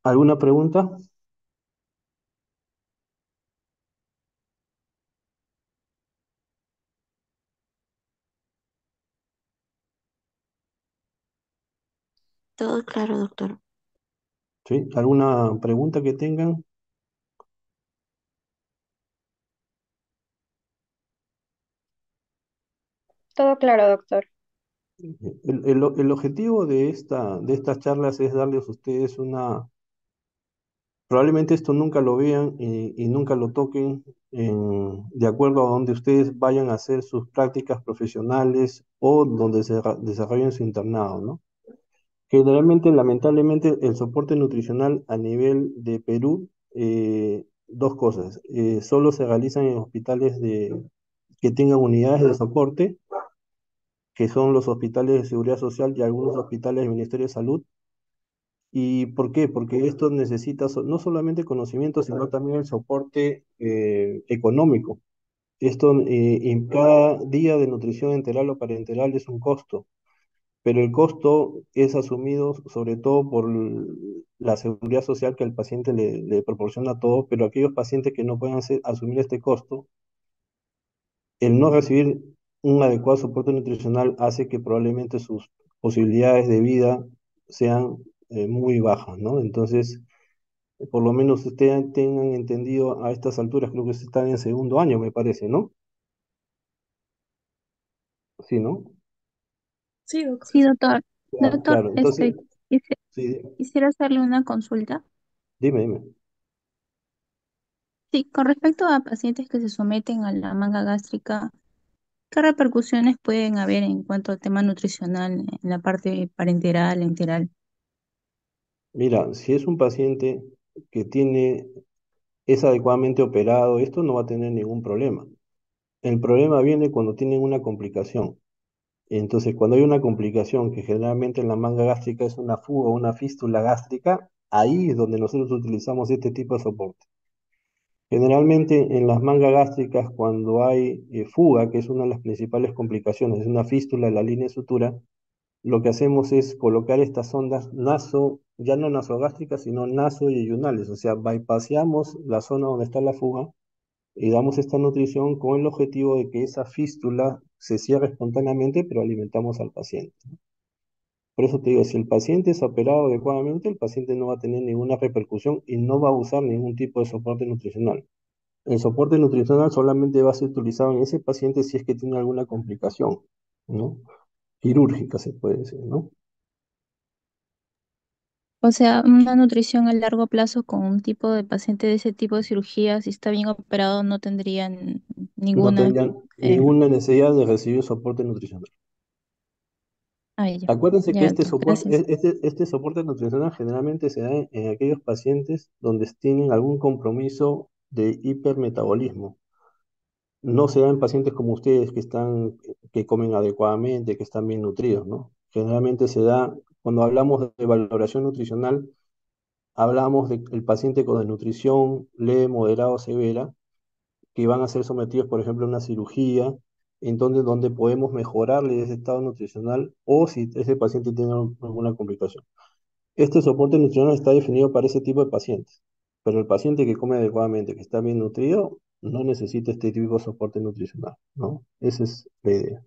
¿Alguna pregunta? Todo claro, doctor. ¿Sí? ¿Alguna pregunta que tengan? Todo claro, doctor. El objetivo de estas charlas es darles a ustedes una. Probablemente esto nunca lo vean y nunca lo toquen de acuerdo a donde ustedes vayan a hacer sus prácticas profesionales o donde se desarrollen su internado, ¿no? Generalmente, lamentablemente, el soporte nutricional a nivel de Perú, dos cosas, solo se realizan en hospitales que tengan unidades de soporte, que son los hospitales de seguridad social y algunos hospitales del Ministerio de Salud. ¿Y por qué? Porque esto necesita no solamente conocimiento, sino también el soporte económico. Esto, en cada día de nutrición enteral o parenteral es un costo, pero el costo es asumido sobre todo por la seguridad social que el paciente le proporciona todo, pero aquellos pacientes que no puedan asumir este costo, el no recibir un adecuado soporte nutricional hace que probablemente sus posibilidades de vida sean muy bajas, ¿no? Entonces, por lo menos ustedes tengan entendido a estas alturas, creo que están en segundo año, me parece, ¿no? Sí, ¿no? Sí, doctor. Sí, doctor. Claro, Doctor, claro. Entonces, sí, quisiera hacerle una consulta. dime. Sí, con respecto a pacientes que se someten a la manga gástrica, ¿qué repercusiones pueden haber en cuanto al tema nutricional en la parte parenteral, enteral? Mira, si es un paciente que es adecuadamente operado, esto no va a tener ningún problema. El problema viene cuando tienen una complicación. Entonces, cuando hay una complicación, que generalmente en la manga gástrica es una fuga o una fístula gástrica, ahí es donde nosotros utilizamos este tipo de soporte. Generalmente en las mangas gástricas, cuando hay fuga, que es una de las principales complicaciones, es una fístula en la línea de sutura, lo que hacemos es colocar estas sondas ya no nasogástricas, sino nasoyeyunales, o sea, bypaseamos la zona donde está la fuga y damos esta nutrición con el objetivo de que esa fístula se cierre espontáneamente, pero alimentamos al paciente. Por eso te digo, si el paciente es operado adecuadamente, el paciente no va a tener ninguna repercusión y no va a usar ningún tipo de soporte nutricional. El soporte nutricional solamente va a ser utilizado en ese paciente si es que tiene alguna complicación, ¿no? Quirúrgica se puede decir, ¿no? O sea, una nutrición a largo plazo con un tipo de paciente de ese tipo de cirugía, si está bien operado, no tendrían No ninguna... tendrían Eh, ninguna necesidad de recibir soporte nutricional. Ya, Acuérdense que ya, doctor, gracias. este soporte nutricional generalmente se da en aquellos pacientes donde tienen algún compromiso de hipermetabolismo. No se da en pacientes como ustedes que comen adecuadamente, que están bien nutridos, ¿no? Generalmente se da, cuando hablamos de valoración nutricional, hablamos del paciente con desnutrición leve, moderada o severa, que van a ser sometidos, por ejemplo, a una cirugía, entonces donde podemos mejorarle ese estado nutricional o si ese paciente tiene alguna complicación. Este soporte nutricional está definido para ese tipo de pacientes, pero el paciente que come adecuadamente, que está bien nutrido, no necesita este tipo de soporte nutricional, ¿no? Esa es la idea.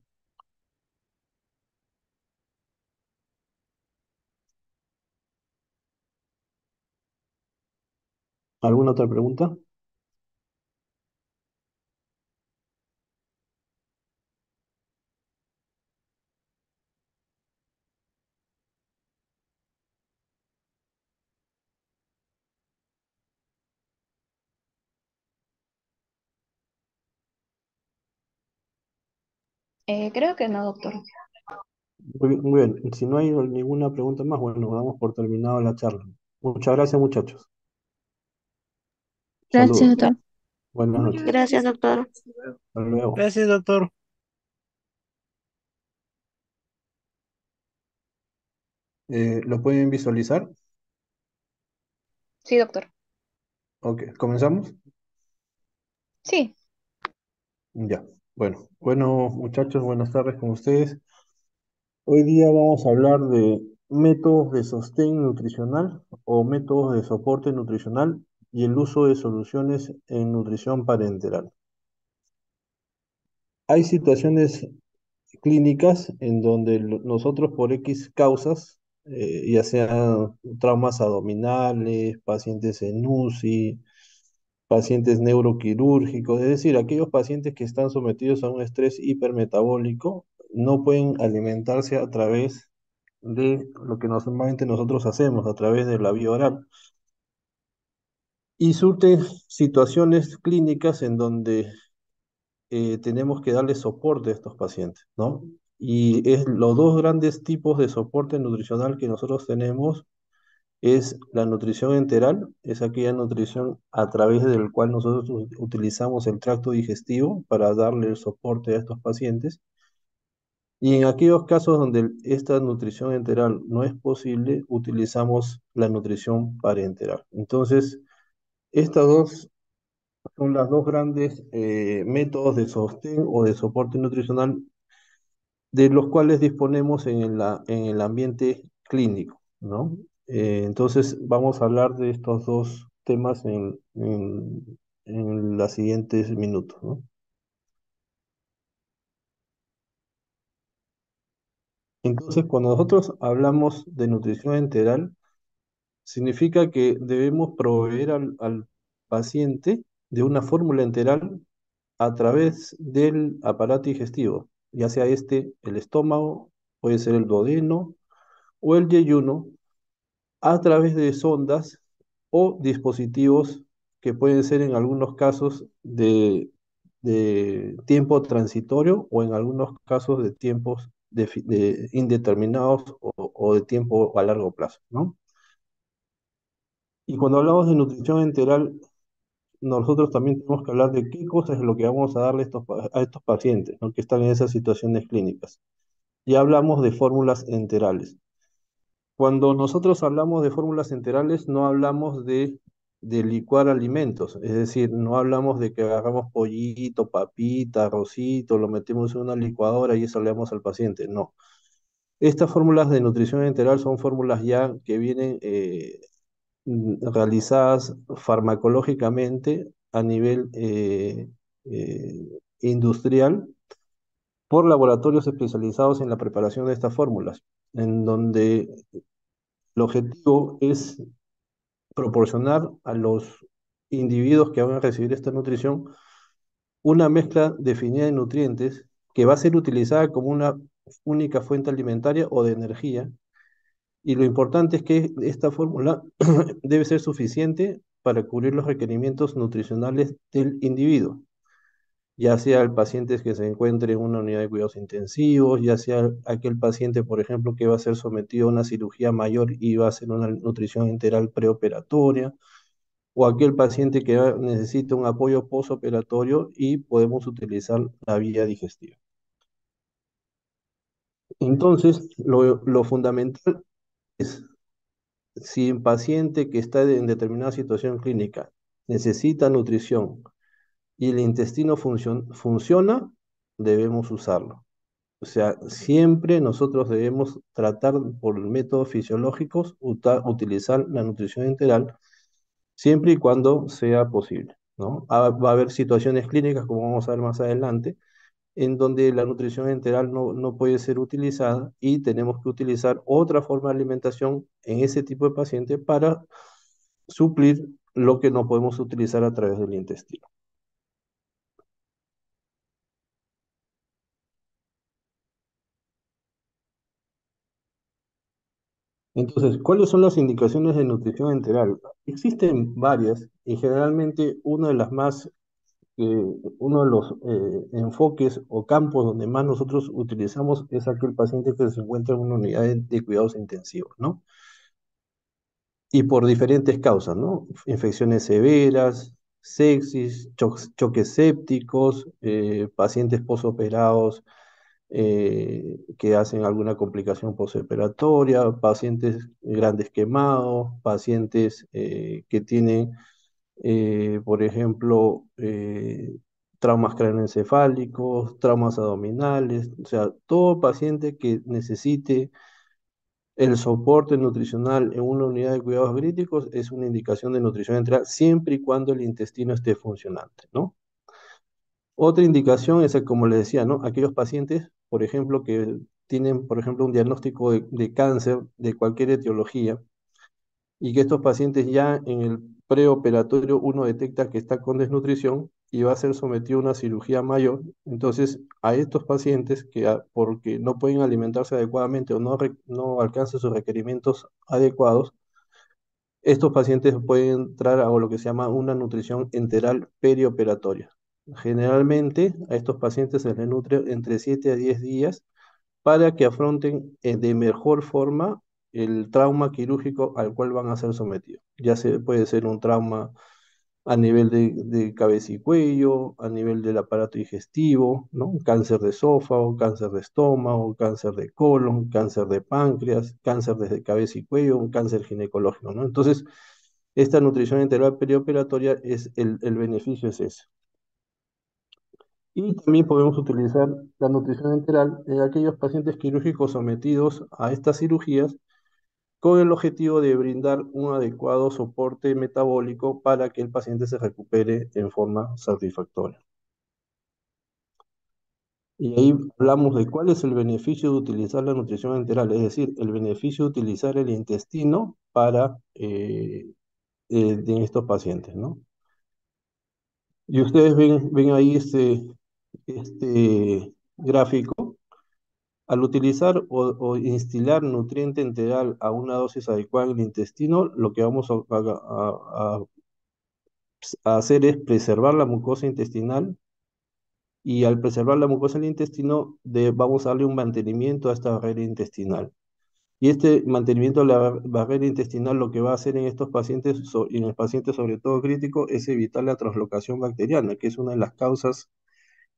¿Alguna otra pregunta? Creo que no, doctor. Muy bien, si no hay ninguna pregunta más, bueno, damos por terminado la charla. Muchas gracias, muchachos. Gracias, Saludos. doctor. Buenas noches. Gracias, doctor. Hasta luego. Gracias, doctor. ¿Lo pueden visualizar? Sí, doctor. Ok, ¿comenzamos? Sí. Ya. Bueno, muchachos, buenas tardes con ustedes. Hoy día vamos a hablar de métodos de sostén nutricional o métodos de soporte nutricional y el uso de soluciones en nutrición parenteral. Hay situaciones clínicas en donde nosotros por X causas, ya sean traumas abdominales, pacientes en UCI, pacientes neuroquirúrgicos, es decir, aquellos pacientes que están sometidos a un estrés hipermetabólico, no pueden alimentarse a través de lo que normalmente nosotros hacemos, a través de la vía oral. Y surten situaciones clínicas en donde tenemos que darle soporte a estos pacientes, ¿no? Y los dos grandes tipos de soporte nutricional que nosotros tenemos es la nutrición enteral, es aquella nutrición a través del cual nosotros utilizamos el tracto digestivo para darle el soporte a estos pacientes. Y en aquellos casos donde esta nutrición enteral no es posible, utilizamos la nutrición parenteral. Entonces, estas dos son las dos grandes métodos de sostén o de soporte nutricional de los cuales disponemos en el ambiente clínico, ¿no? Entonces vamos a hablar de estos dos temas en los siguientes minutos, ¿no? Entonces, cuando nosotros hablamos de nutrición enteral, significa que debemos proveer al paciente de una fórmula enteral a través del aparato digestivo, ya sea el estómago, puede ser el duodeno o el yeyuno, a través de sondas o dispositivos que pueden ser en algunos casos de tiempo transitorio o en algunos casos de tiempos indeterminados o de tiempo a largo plazo, ¿no? Y cuando hablamos de nutrición enteral, nosotros también tenemos que hablar de qué cosas es lo que vamos a darle a estos pacientes, ¿no? Que están en esas situaciones clínicas. Ya hablamos de fórmulas enterales. Cuando nosotros hablamos de fórmulas enterales, no hablamos de licuar alimentos, es decir, no hablamos de que agarramos pollito, papita, arrocito, lo metemos en una licuadora y eso le damos al paciente, no. Estas fórmulas de nutrición enteral son fórmulas ya que vienen realizadas farmacológicamente a nivel industrial por laboratorios especializados en la preparación de estas fórmulas, en donde el objetivo es proporcionar a los individuos que van a recibir esta nutrición una mezcla definida de nutrientes que va a ser utilizada como una única fuente alimentaria o de energía Y lo importante es que esta fórmula debe ser suficiente para cubrir los requerimientos nutricionales del individuo, ya sea el paciente que se encuentre en una unidad de cuidados intensivos, ya sea aquel paciente, por ejemplo, que va a ser sometido a una cirugía mayor y va a hacer una nutrición integral preoperatoria, o aquel paciente que necesita un apoyo postoperatorio y podemos utilizar la vía digestiva. Entonces, lo fundamental es, si un paciente que está en determinada situación clínica necesita nutrición y el intestino funciona, debemos usarlo. O sea, siempre nosotros debemos tratar por métodos fisiológicos utilizar la nutrición integral siempre y cuando sea posible, ¿no? Va a haber situaciones clínicas, como vamos a ver más adelante, en donde la nutrición enteral no puede ser utilizada y tenemos que utilizar otra forma de alimentación en ese tipo de paciente para suplir lo que no podemos utilizar a través del intestino. Entonces, ¿cuáles son las indicaciones de nutrición enteral? Existen varias y generalmente una de las más, uno de los enfoques o campos donde más nosotros utilizamos es aquel paciente que se encuentra en una unidad de cuidados intensivos, ¿no? Y por diferentes causas, ¿no? Infecciones severas, sepsis, choques sépticos, pacientes posoperados que hacen alguna complicación postoperatoria, pacientes grandes quemados, pacientes que tienen, por ejemplo, traumas craneoencefálicos, traumas abdominales, o sea, todo paciente que necesite el soporte nutricional en una unidad de cuidados críticos es una indicación de nutrición enteral siempre y cuando el intestino esté funcionante, ¿no? Otra indicación es, como les decía, ¿no? Aquellos pacientes, por ejemplo, que tienen, por ejemplo, un diagnóstico de cáncer de cualquier etiología y que estos pacientes ya en el preoperatorio uno detecta que está con desnutrición y va a ser sometido a una cirugía mayor. Entonces, a estos pacientes que porque no pueden alimentarse adecuadamente o no alcanzan sus requerimientos adecuados, estos pacientes pueden entrar a lo que se llama una nutrición enteral perioperatoria. Generalmente a estos pacientes se les nutre entre 7 a 10 días para que afronten de mejor forma el trauma quirúrgico al cual van a ser sometidos. Puede ser un trauma a nivel de cabeza y cuello, a nivel del aparato digestivo, ¿no? Un cáncer de esófago, cáncer de estómago, cáncer de colon, cáncer de páncreas, cáncer desde cabeza y cuello, un cáncer ginecológico, ¿no? Entonces, esta nutrición integral perioperatoria el beneficio es ese. Y también podemos utilizar la nutrición enteral en aquellos pacientes quirúrgicos sometidos a estas cirugías con el objetivo de brindar un adecuado soporte metabólico para que el paciente se recupere en forma satisfactoria. Y ahí hablamos de cuál es el beneficio de utilizar la nutrición enteral, es decir, el beneficio de utilizar el intestino para en estos pacientes, ¿no? Y ustedes ven ahí este gráfico. Al utilizar o instilar nutriente enteral a una dosis adecuada en el intestino, lo que vamos a hacer es preservar la mucosa intestinal y al preservar la mucosa del intestino vamos a darle un mantenimiento a esta barrera intestinal. Y este mantenimiento de la barrera intestinal lo que va a hacer en estos pacientes, y en el paciente sobre todo crítico, es evitar la translocación bacteriana, que es una de las causas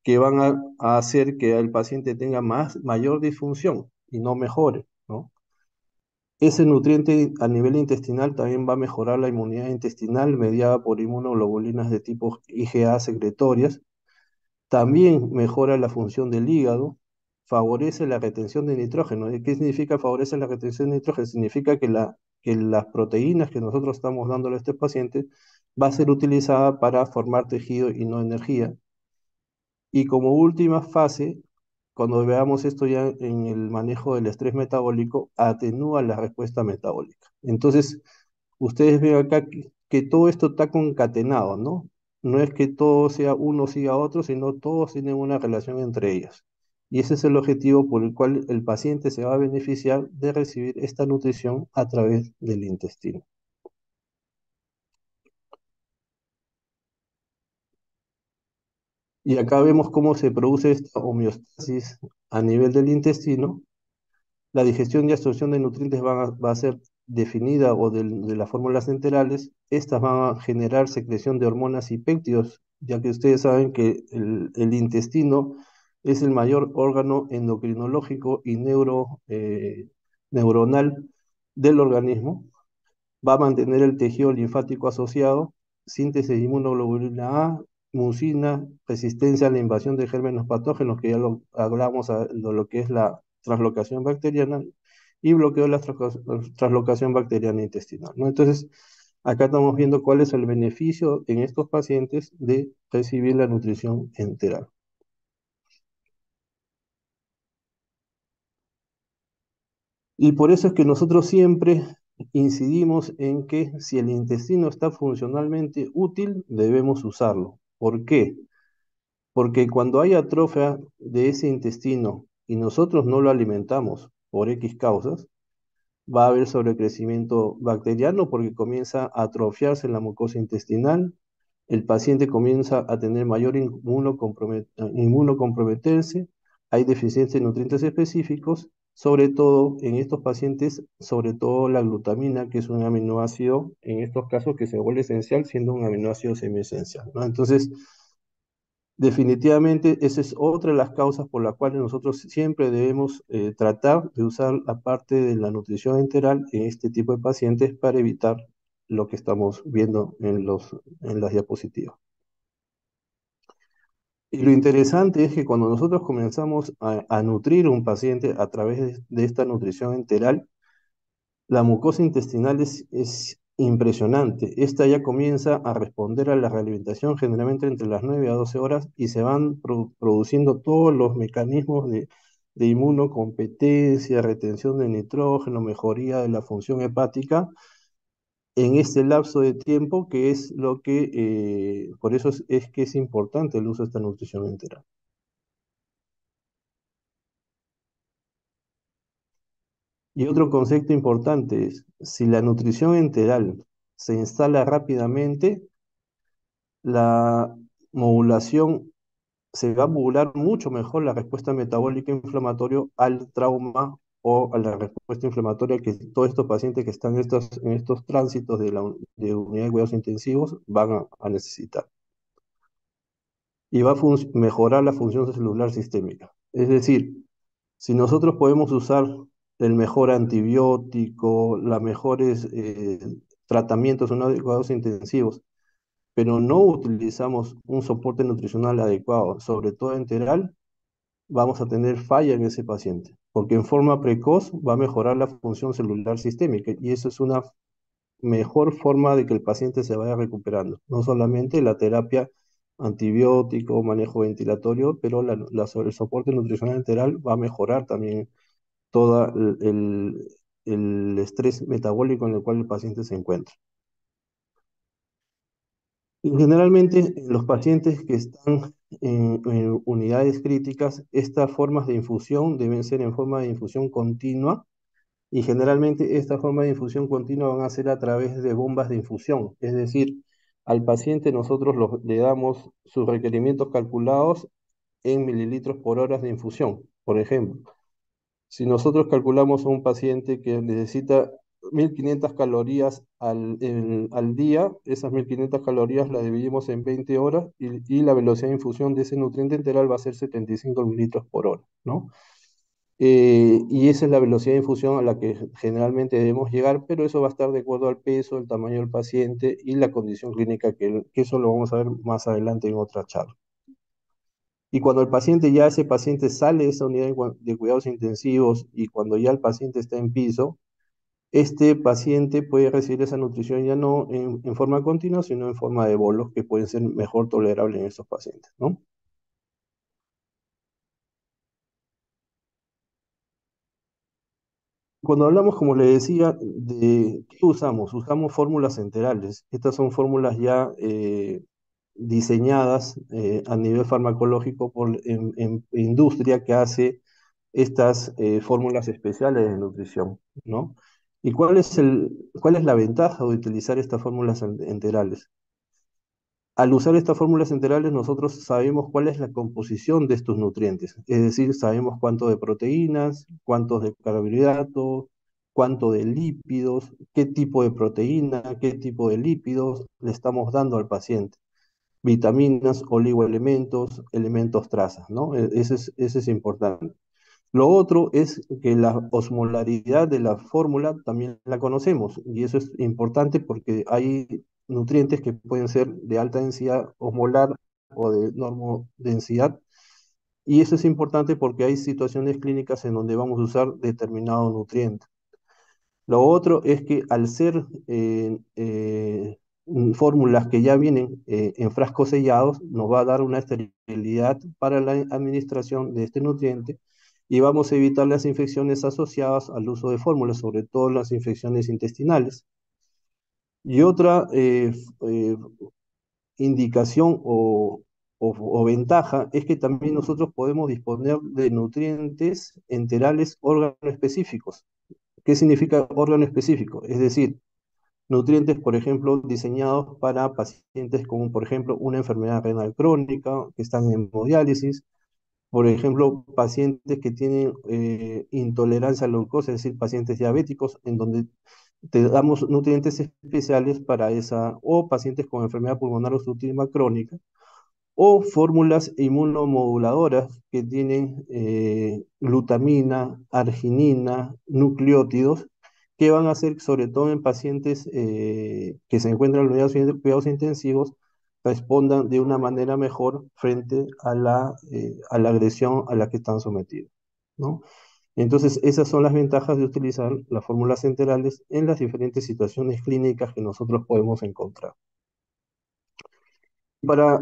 que van a hacer que el paciente tenga mayor disfunción y no mejore, ¿no? Ese nutriente a nivel intestinal también va a mejorar la inmunidad intestinal mediada por inmunoglobulinas de tipo IgA secretorias. También mejora la función del hígado, favorece la retención de nitrógeno. ¿Y qué significa favorecer la retención de nitrógeno? Significa que las proteínas que nosotros estamos dándole a este paciente va a ser utilizada para formar tejido y no energía. Y como última fase, cuando veamos esto ya en el manejo del estrés metabólico, atenúa la respuesta metabólica. Entonces, ustedes ven acá que todo esto está concatenado, ¿no? No es que todo sea uno siga a otro, sino todos tienen una relación entre ellas. Y ese es el objetivo por el cual el paciente se va a beneficiar de recibir esta nutrición a través del intestino. Y acá vemos cómo se produce esta homeostasis a nivel del intestino. La digestión y absorción de nutrientes va a ser definida o de las fórmulas enterales. Estas van a generar secreción de hormonas y péptidos, ya que ustedes saben que el intestino es el mayor órgano endocrinológico y neuronal del organismo. Va a mantener el tejido linfático asociado, síntesis de inmunoglobulina A, mucina, resistencia a la invasión de gérmenes patógenos, que ya lo hablamos de lo que es la translocación bacteriana, y bloqueo de la translocación bacteriana intestinal, ¿no? Entonces, acá estamos viendo cuál es el beneficio en estos pacientes de recibir la nutrición enteral. Y por eso es que nosotros siempre incidimos en que si el intestino está funcionalmente útil, debemos usarlo. ¿Por qué? Porque cuando hay atrofia de ese intestino y nosotros no lo alimentamos por X causas, va a haber sobrecrecimiento bacteriano porque comienza a atrofiarse la mucosa intestinal, el paciente comienza a tener mayor inmunocomprometerse, hay deficiencia de nutrientes específicos, sobre todo en estos pacientes, sobre todo la glutamina, que es un aminoácido, en estos casos que se vuelve esencial siendo un aminoácido semiesencial, ¿no? Entonces, definitivamente, esa es otra de las causas por las cuales nosotros siempre debemos tratar de usar la parte de la nutrición enteral en este tipo de pacientes para evitar lo que estamos viendo en las diapositivas. Y lo interesante es que cuando nosotros comenzamos a nutrir a un paciente a través de esta nutrición enteral, la mucosa intestinal es impresionante. Esta ya comienza a responder a la realimentación generalmente entre las 9 a 12 horas y se van produciendo todos los mecanismos de inmunocompetencia, retención de nitrógeno, mejoría de la función hepática en este lapso de tiempo que es lo que, por eso es que es importante el uso de esta nutrición enteral. Y otro concepto importante es, si la nutrición enteral se instala rápidamente, la modulación se va a modular mucho mejor la respuesta metabólica inflamatoria al trauma o a la respuesta inflamatoria que todos estos pacientes que están en estos tránsitos de unidad de cuidados intensivos van a necesitar. Y va a mejorar la función celular sistémica. Es decir, si nosotros podemos usar el mejor antibiótico, los mejores tratamientos no adecuados intensivos, pero no utilizamos un soporte nutricional adecuado, sobre todo enteral, vamos a tener falla en ese paciente, porque en forma precoz va a mejorar la función celular sistémica y eso es una mejor forma de que el paciente se vaya recuperando, no solamente la terapia antibiótico, manejo ventilatorio, pero el soporte nutricional enteral va a mejorar también todo el estrés metabólico en el cual el paciente se encuentra. Y generalmente los pacientes que están en unidades críticas, estas formas de infusión deben ser en forma de infusión continua y generalmente esta forma de infusión continua van a ser a través de bombas de infusión. Es decir, al paciente nosotros le damos sus requerimientos calculados en mililitros por hora de infusión. Por ejemplo, si nosotros calculamos a un paciente que necesita 1500 calorías al día, esas 1500 calorías las dividimos en 20 horas y la velocidad de infusión de ese nutriente enteral va a ser 75 mililitros por hora, ¿no? Y esa es la velocidad de infusión a la que generalmente debemos llegar, pero eso va a estar de acuerdo al peso, el tamaño del paciente y la condición clínica, que eso lo vamos a ver más adelante en otra charla. Y cuando ese paciente sale de esa unidad de cuidados intensivos y cuando ya el paciente está en piso, este paciente puede recibir esa nutrición ya no en forma continua, sino en forma de bolos que pueden ser mejor tolerables en estos pacientes, ¿no? Cuando hablamos, como le decía, de qué usamos, usamos fórmulas enterales. Estas son fórmulas ya diseñadas a nivel farmacológico en industria que hace estas fórmulas especiales de nutrición, ¿no? ¿Y cuál es la ventaja de utilizar estas fórmulas enterales? Al usar estas fórmulas enterales, nosotros sabemos cuál es la composición de estos nutrientes, es decir, sabemos cuánto de proteínas, cuántos de carbohidratos, cuánto de lípidos, qué tipo de proteína, qué tipo de lípidos le estamos dando al paciente, vitaminas, oligoelementos, elementos trazas, ¿no? Ese es importante. Lo otro es que la osmolaridad de la fórmula también la conocemos y eso es importante porque hay nutrientes que pueden ser de alta densidad osmolar o de normodensidad y eso es importante porque hay situaciones clínicas en donde vamos a usar determinado nutriente. Lo otro es que al ser fórmulas que ya vienen en frascos sellados, nos va a dar una esterilidad para la administración de este nutriente y vamos a evitar las infecciones asociadas al uso de fórmulas, sobre todo las infecciones intestinales. Y otra indicación o ventaja es que también nosotros podemos disponer de nutrientes enterales órgano específicos. ¿Qué significa órgano específico? Es decir, nutrientes, por ejemplo, diseñados para pacientes con, por ejemplo, una enfermedad renal crónica, que están en hemodiálisis, por ejemplo, pacientes que tienen intolerancia a la glucosa, es decir, pacientes diabéticos, en donde te damos nutrientes especiales para esa, o pacientes con enfermedad pulmonar obstructiva crónica, o fórmulas inmunomoduladoras que tienen glutamina, arginina, nucleótidos, que van a hacer, sobre todo en pacientes que se encuentran en unidades de cuidados intensivos, respondan de una manera mejor frente a la agresión a la que están sometidos, ¿no? Entonces, esas son las ventajas de utilizar las fórmulas enterales en las diferentes situaciones clínicas que nosotros podemos encontrar. Para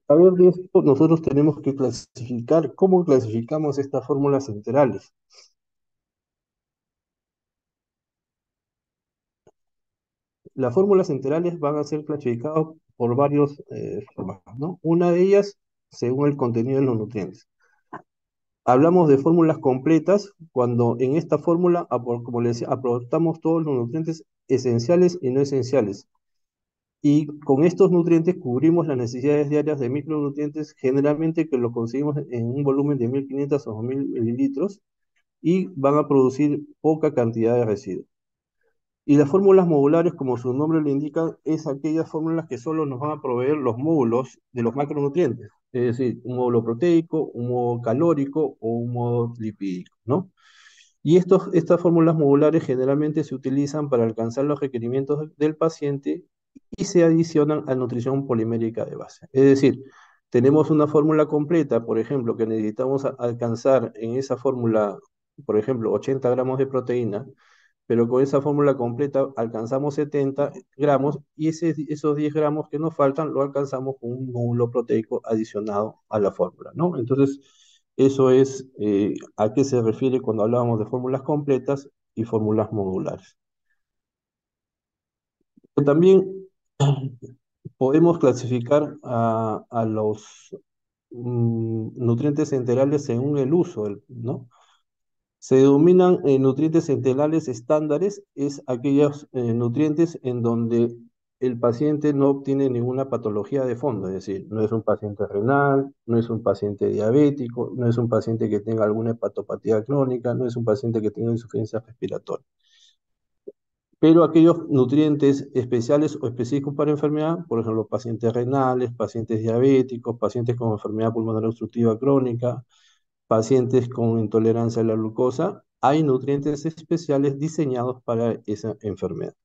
saber de esto, nosotros tenemos que clasificar, ¿cómo clasificamos estas fórmulas enterales? Las fórmulas enterales van a ser clasificadas por varias formas, ¿no? Una de ellas, según el contenido de los nutrientes. Hablamos de fórmulas completas cuando en esta fórmula, como les decía, aportamos todos los nutrientes esenciales y no esenciales. Y con estos nutrientes cubrimos las necesidades diarias de micronutrientes, generalmente que lo conseguimos en un volumen de 1500 o 2000 mililitros, y van a producir poca cantidad de residuos. Y las fórmulas modulares, como su nombre lo indica, es aquellas fórmulas que solo nos van a proveer los módulos de los macronutrientes, es decir, un módulo proteico, un módulo calórico o un módulo lipídico, ¿no? Y estas fórmulas modulares generalmente se utilizan para alcanzar los requerimientos del paciente y se adicionan a nutrición polimérica de base. Es decir, tenemos una fórmula completa, por ejemplo, que necesitamos alcanzar en esa fórmula, por ejemplo, 80 gramos de proteína, pero con esa fórmula completa alcanzamos 70 gramos y esos 10 gramos que nos faltan lo alcanzamos con un módulo proteico adicionado a la fórmula, ¿no? Entonces, eso es a qué se refiere cuando hablamos de fórmulas completas y fórmulas modulares. También podemos clasificar a los nutrientes enterales según el uso, ¿no? Se denominan nutrientes enterales estándares, es aquellos nutrientes en donde el paciente no obtiene ninguna patología de fondo, es decir, no es un paciente renal, no es un paciente diabético, no es un paciente que tenga alguna hepatopatía crónica, no es un paciente que tenga insuficiencia respiratoria. Pero aquellos nutrientes especiales o específicos para enfermedad, por ejemplo, pacientes renales, pacientes diabéticos, pacientes con enfermedad pulmonar obstructiva crónica, pacientes con intolerancia a la glucosa, hay nutrientes especiales diseñados para esa enfermedad.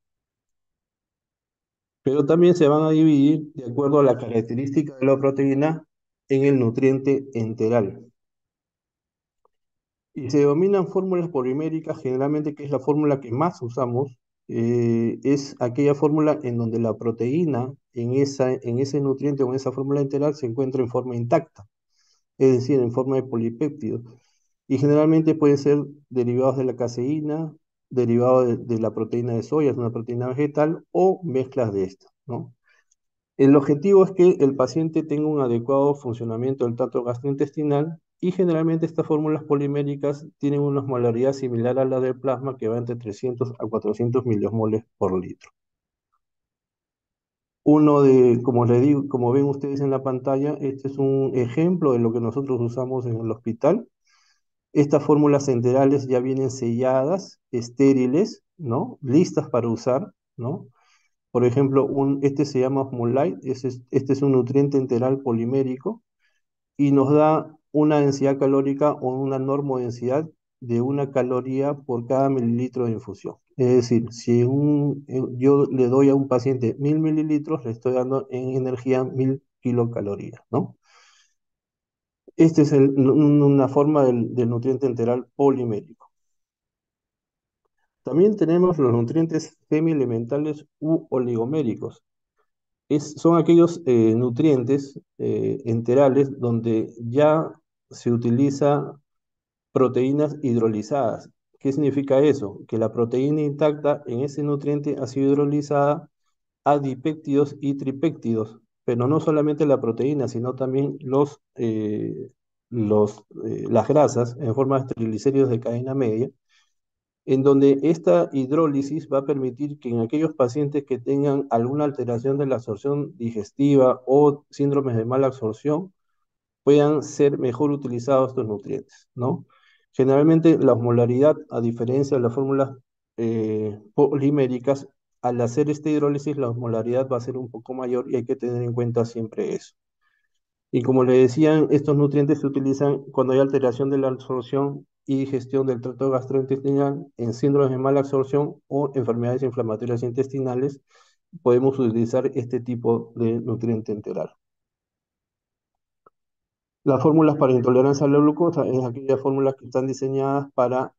Pero también se van a dividir de acuerdo a la característica de la proteína en el nutriente enteral. Y se denominan fórmulas poliméricas, generalmente que es la fórmula que más usamos, es aquella fórmula en donde la proteína en ese nutriente o en esa fórmula enteral se encuentra en forma intacta, es decir, en forma de polipéptido. Y generalmente pueden ser derivados de la caseína, derivados de la proteína de soya, es una proteína vegetal, o mezclas de estas, ¿no? El objetivo es que el paciente tenga un adecuado funcionamiento del tracto gastrointestinal y generalmente estas fórmulas poliméricas tienen una osmolaridad similar a la del plasma que va entre 300 a 400 miliosmoles por litro. Como le digo, como ven ustedes en la pantalla, este es un ejemplo de lo que nosotros usamos en el hospital. Estas fórmulas enterales ya vienen selladas, estériles, ¿no? Listas para usar, ¿no? Por ejemplo, este se llama Osmolite, este es un nutriente enteral polimérico y nos da una densidad calórica o una normodensidad de 1 caloría por cada mililitro de infusión. Es decir, si yo le doy a un paciente 1000 mililitros, le estoy dando en energía 1000 kilocalorías, ¿no? Esta es una forma del nutriente enteral polimérico. También tenemos los nutrientes semielementales u oligoméricos. Son aquellos nutrientes enterales donde ya se utiliza proteínas hidrolizadas. ¿Qué significa eso? Que la proteína intacta en ese nutriente ha sido hidrolizada a dipéptidos y tripéptidos, pero no solamente la proteína, sino también las grasas en forma de triglicéridos de cadena media, en donde esta hidrólisis va a permitir que en aquellos pacientes que tengan alguna alteración de la absorción digestiva o síndromes de mala absorción, puedan ser mejor utilizados estos nutrientes, ¿no? Generalmente la osmolaridad, a diferencia de las fórmulas poliméricas, al hacer esta hidrólisis la osmolaridad va a ser un poco mayor y hay que tener en cuenta siempre eso. Y como le decían, estos nutrientes se utilizan cuando hay alteración de la absorción y digestión del tracto gastrointestinal en síndromes de mala absorción o enfermedades inflamatorias intestinales. Podemos utilizar este tipo de nutriente enteral. Las fórmulas para intolerancia a la glucosa es aquellas fórmulas que están diseñadas para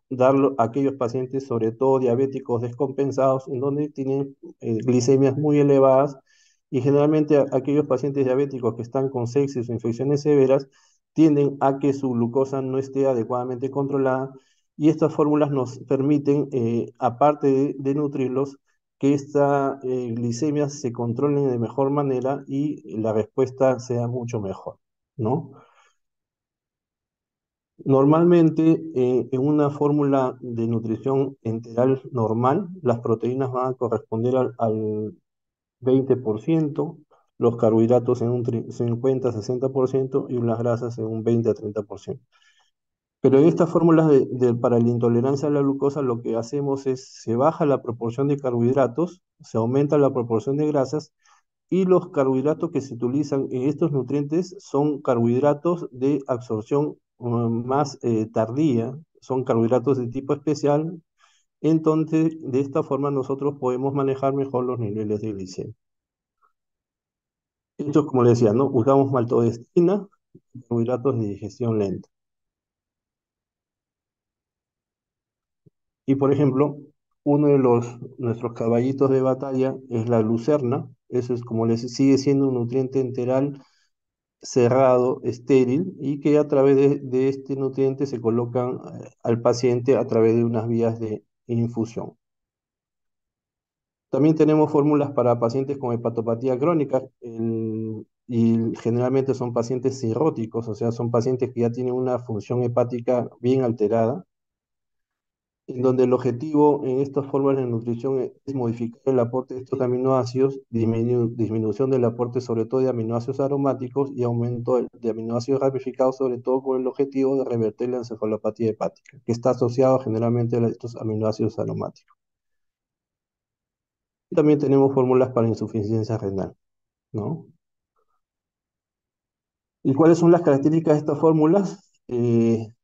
darlo a aquellos pacientes, sobre todo diabéticos descompensados, en donde tienen glicemias muy elevadas y generalmente aquellos pacientes diabéticos que están con sepsis o infecciones severas tienden a que su glucosa no esté adecuadamente controlada y estas fórmulas nos permiten, aparte de nutrirlos, que esta glicemia se controlen de mejor manera y la respuesta sea mucho mejor, ¿no? Normalmente, en una fórmula de nutrición enteral normal, las proteínas van a corresponder al 20%, los carbohidratos en un 50-60% y las grasas en un 20 a 30%. Pero en estas fórmulas para la intolerancia a la glucosa, lo que hacemos es, se baja la proporción de carbohidratos, se aumenta la proporción de grasas y los carbohidratos que se utilizan en estos nutrientes son carbohidratos de absorción más tardía, son carbohidratos de tipo especial. Entonces, de esta forma nosotros podemos manejar mejor los niveles de glicemia. Esto, como les decía, ¿no? Usamos maltodextrina, carbohidratos de digestión lenta. Y por ejemplo, uno de nuestros caballitos de batalla es la lucerna. Eso es como les sigue siendo un nutriente enteral cerrado, estéril, y que a través de este nutriente se colocan al paciente a través de unas vías de infusión. También tenemos fórmulas para pacientes con hepatopatía crónica, y generalmente son pacientes cirróticos, o sea, son pacientes que ya tienen una función hepática bien alterada, en donde el objetivo en estas formas de nutrición es modificar el aporte de estos aminoácidos, disminución del aporte sobre todo de aminoácidos aromáticos y aumento de aminoácidos ramificados, sobre todo con el objetivo de revertir la encefalopatía hepática, que está asociado generalmente a estos aminoácidos aromáticos. Y también tenemos fórmulas para insuficiencia renal, ¿no? ¿Y cuáles son las características de estas fórmulas?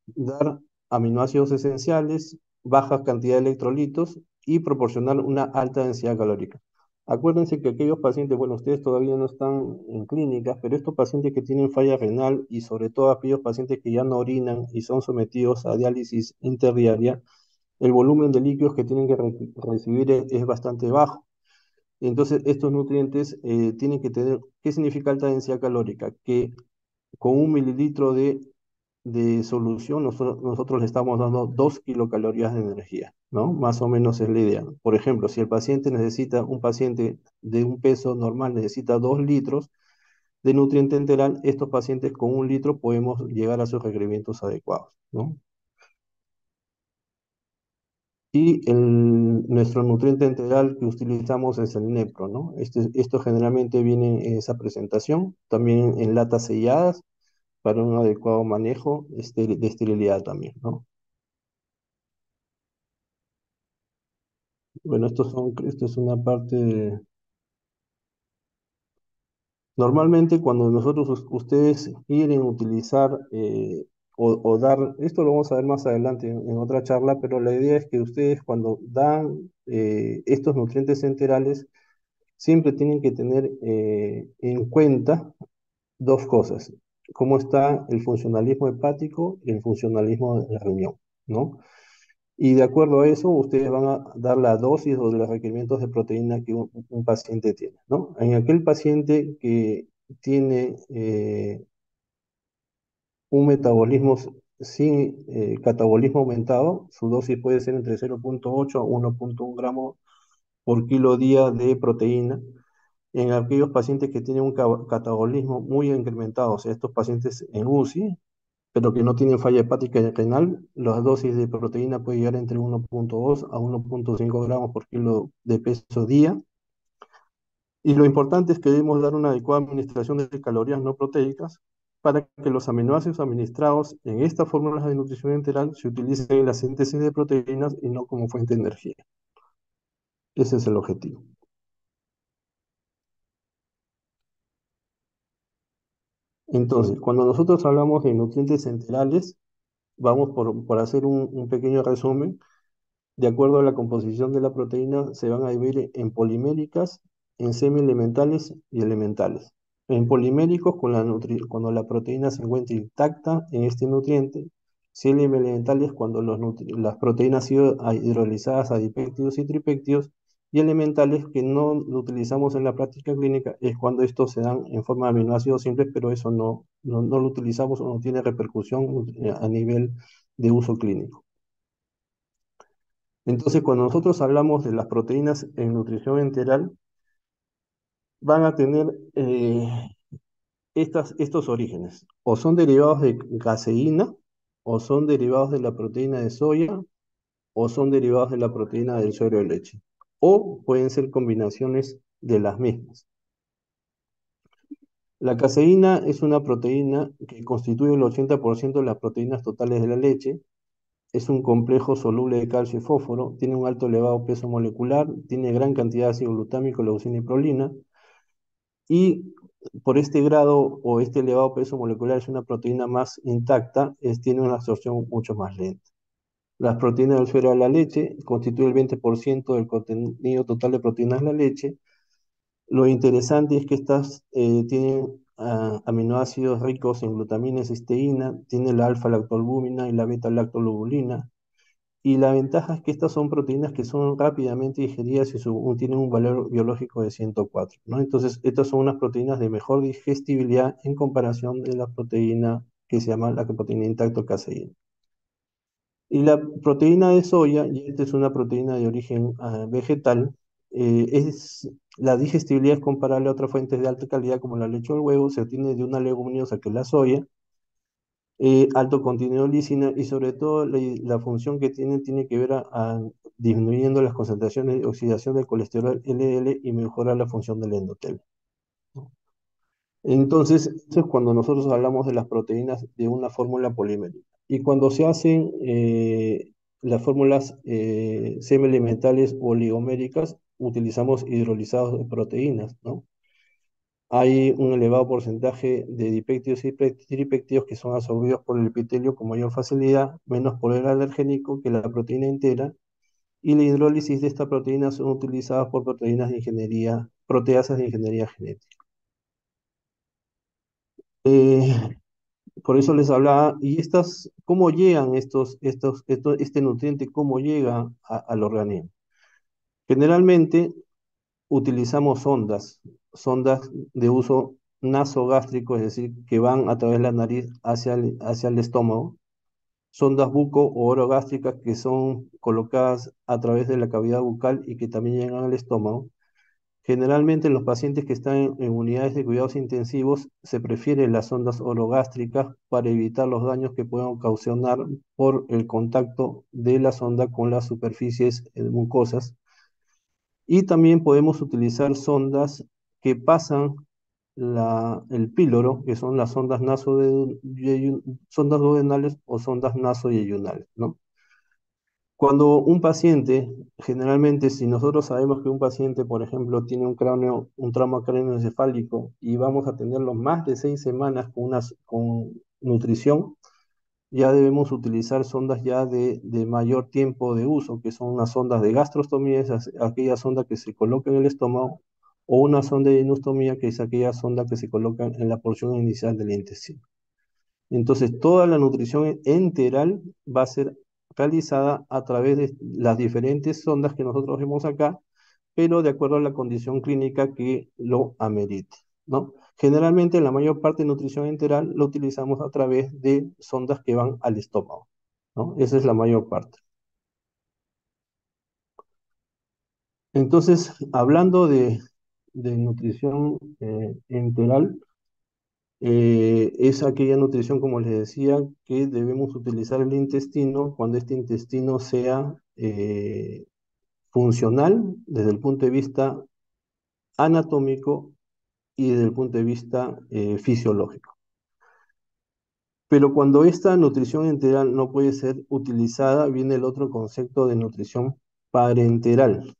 Dar aminoácidos esenciales, baja cantidad de electrolitos y proporcionar una alta densidad calórica. Acuérdense que aquellos pacientes, bueno, ustedes todavía no están en clínicas, pero estos pacientes que tienen falla renal y sobre todo aquellos pacientes que ya no orinan y son sometidos a diálisis interdiaria, el volumen de líquidos que tienen que recibir es bastante bajo. Entonces, estos nutrientes tienen que tener, ¿qué significa alta densidad calórica? Que con 1 mililitro de de solución, nosotros le estamos dando 2 kilocalorías de energía, ¿no? Más o menos es la idea. Por ejemplo, si el paciente necesita, un paciente de un peso normal necesita 2 litros de nutriente enteral, estos pacientes con 1 litro podemos llegar a sus requerimientos adecuados, ¿no? Y nuestro nutriente integral que utilizamos es el Nepro, ¿no? Esto generalmente viene en esa presentación, también en latas selladas para un adecuado manejo de esterilidad también, ¿no? Bueno, esto es una parte de... Normalmente cuando ustedes quieren utilizar o dar, esto lo vamos a ver más adelante en otra charla, pero la idea es que ustedes cuando dan estos nutrientes enterales, siempre tienen que tener en cuenta dos cosas: cómo está el funcionalismo hepático y el funcionalismo de la riñón, ¿no? Y de acuerdo a eso, ustedes van a dar la dosis o los requerimientos de proteína que un paciente tiene, ¿no? En aquel paciente que tiene un metabolismo sin catabolismo aumentado, su dosis puede ser entre 0,8 a 1,1 gramos por kilo día de proteína. En aquellos pacientes que tienen un catabolismo muy incrementado, o sea, estos pacientes en UCI, pero que no tienen falla hepática y renal, las dosis de proteína puede llegar entre 1,2 a 1,5 gramos por kilo de peso día. Y lo importante es que debemos dar una adecuada administración de calorías no proteicas para que los aminoácidos administrados en estas fórmulas de nutrición integral se utilicen en la síntesis de proteínas y no como fuente de energía. Ese es el objetivo. Entonces, cuando nosotros hablamos de nutrientes enterales, vamos por hacer un pequeño resumen. De acuerdo a la composición de la proteína, se van a dividir en poliméricas, en semielementales y elementales. En poliméricos, cuando la proteína se encuentra intacta en este nutriente; semielementales, cuando las proteínas han sido hidrolizadas a dipéptidos y tripéptidos; y elementales, que no lo utilizamos en la práctica clínica, es cuando estos se dan en forma de aminoácidos simples, pero eso no lo utilizamos o no tiene repercusión a nivel de uso clínico. Entonces, cuando nosotros hablamos de las proteínas en nutrición enteral, van a tener estos orígenes. O son derivados de caseína, o son derivados de la proteína de soya, o son derivados de la proteína del suero de leche. O pueden ser combinaciones de las mismas. La caseína es una proteína que constituye el 80% de las proteínas totales de la leche. Es un complejo soluble de calcio y fósforo, tiene un alto elevado peso molecular, tiene gran cantidad de ácido glutámico, leucina y prolina, y por este grado o este elevado peso molecular es una proteína más intacta, tiene una absorción mucho más lenta. Las proteínas del suero de la leche constituyen el 20% del contenido total de proteínas de la leche. Lo interesante es que estas tienen aminoácidos ricos en glutamina y cisteína, tiene la alfa-lactoalbúmina y la beta-lactolobulina. Y la ventaja es que estas son proteínas que son rápidamente digeridas y tienen un valor biológico de 104, ¿no? Entonces, estas son unas proteínas de mejor digestibilidad en comparación de la proteína que se llama la proteína intacto caseína. Y la proteína de soya, y esta es una proteína de origen vegetal, la digestibilidad es comparable a otras fuentes de alta calidad como la leche o el huevo. Se obtiene de una leguminosa que es la soya, alto contenido de lisina, y sobre todo la función que tiene que ver a disminuyendo las concentraciones de oxidación del colesterol LDL y mejorar la función del endotelio, ¿no? Entonces, eso es cuando nosotros hablamos de las proteínas de una fórmula polimérica. Y cuando se hacen las fórmulas semielementales o oligoméricas, utilizamos hidrolizados de proteínas, ¿no? Hay un elevado porcentaje de dipéptidos y tripéptidos que son absorbidos por el epitelio con mayor facilidad, menos poder alergénico que la proteína entera, y la hidrólisis de esta proteína son utilizadas por proteasas de ingeniería genética. Eh, por eso les hablaba, y ¿cómo llegan este nutriente, cómo llega al organismo? Generalmente utilizamos sondas de uso nasogástricos, es decir, que van a través de la nariz hacia el estómago, sondas buco o orogástricas que son colocadas a través de la cavidad bucal y que también llegan al estómago. Generalmente en los pacientes que están en unidades de cuidados intensivos se prefieren las sondas orogástricas para evitar los daños que puedan ocasionar por el contacto de la sonda con las superficies mucosas. Y también podemos utilizar sondas que pasan el píloro, que son las sondas sondas duodenales o sondas nasoyeyunales, ¿no? Cuando un paciente, generalmente si nosotros sabemos que un paciente, por ejemplo, tiene un trauma craneoencefálico y vamos a tenerlo más de 6 semanas con nutrición, ya debemos utilizar sondas ya de mayor tiempo de uso, que son unas sondas de gastrostomía, aquella sonda que se coloca en el estómago, o una sonda de inostomía, que es aquella sonda que se coloca en la porción inicial del intestino. Entonces, toda la nutrición enteral va a ser realizada a través de las diferentes sondas que nosotros vemos acá, pero de acuerdo a la condición clínica que lo amerite, ¿no? Generalmente, la mayor parte de nutrición enteral lo utilizamos a través de sondas que van al estómago, ¿no? Esa es la mayor parte. Entonces, hablando de nutrición enteral, es aquella nutrición, como les decía, que debemos utilizar el intestino cuando este intestino sea funcional desde el punto de vista anatómico y desde el punto de vista fisiológico. Pero cuando esta nutrición enteral no puede ser utilizada, viene el otro concepto de nutrición parenteral,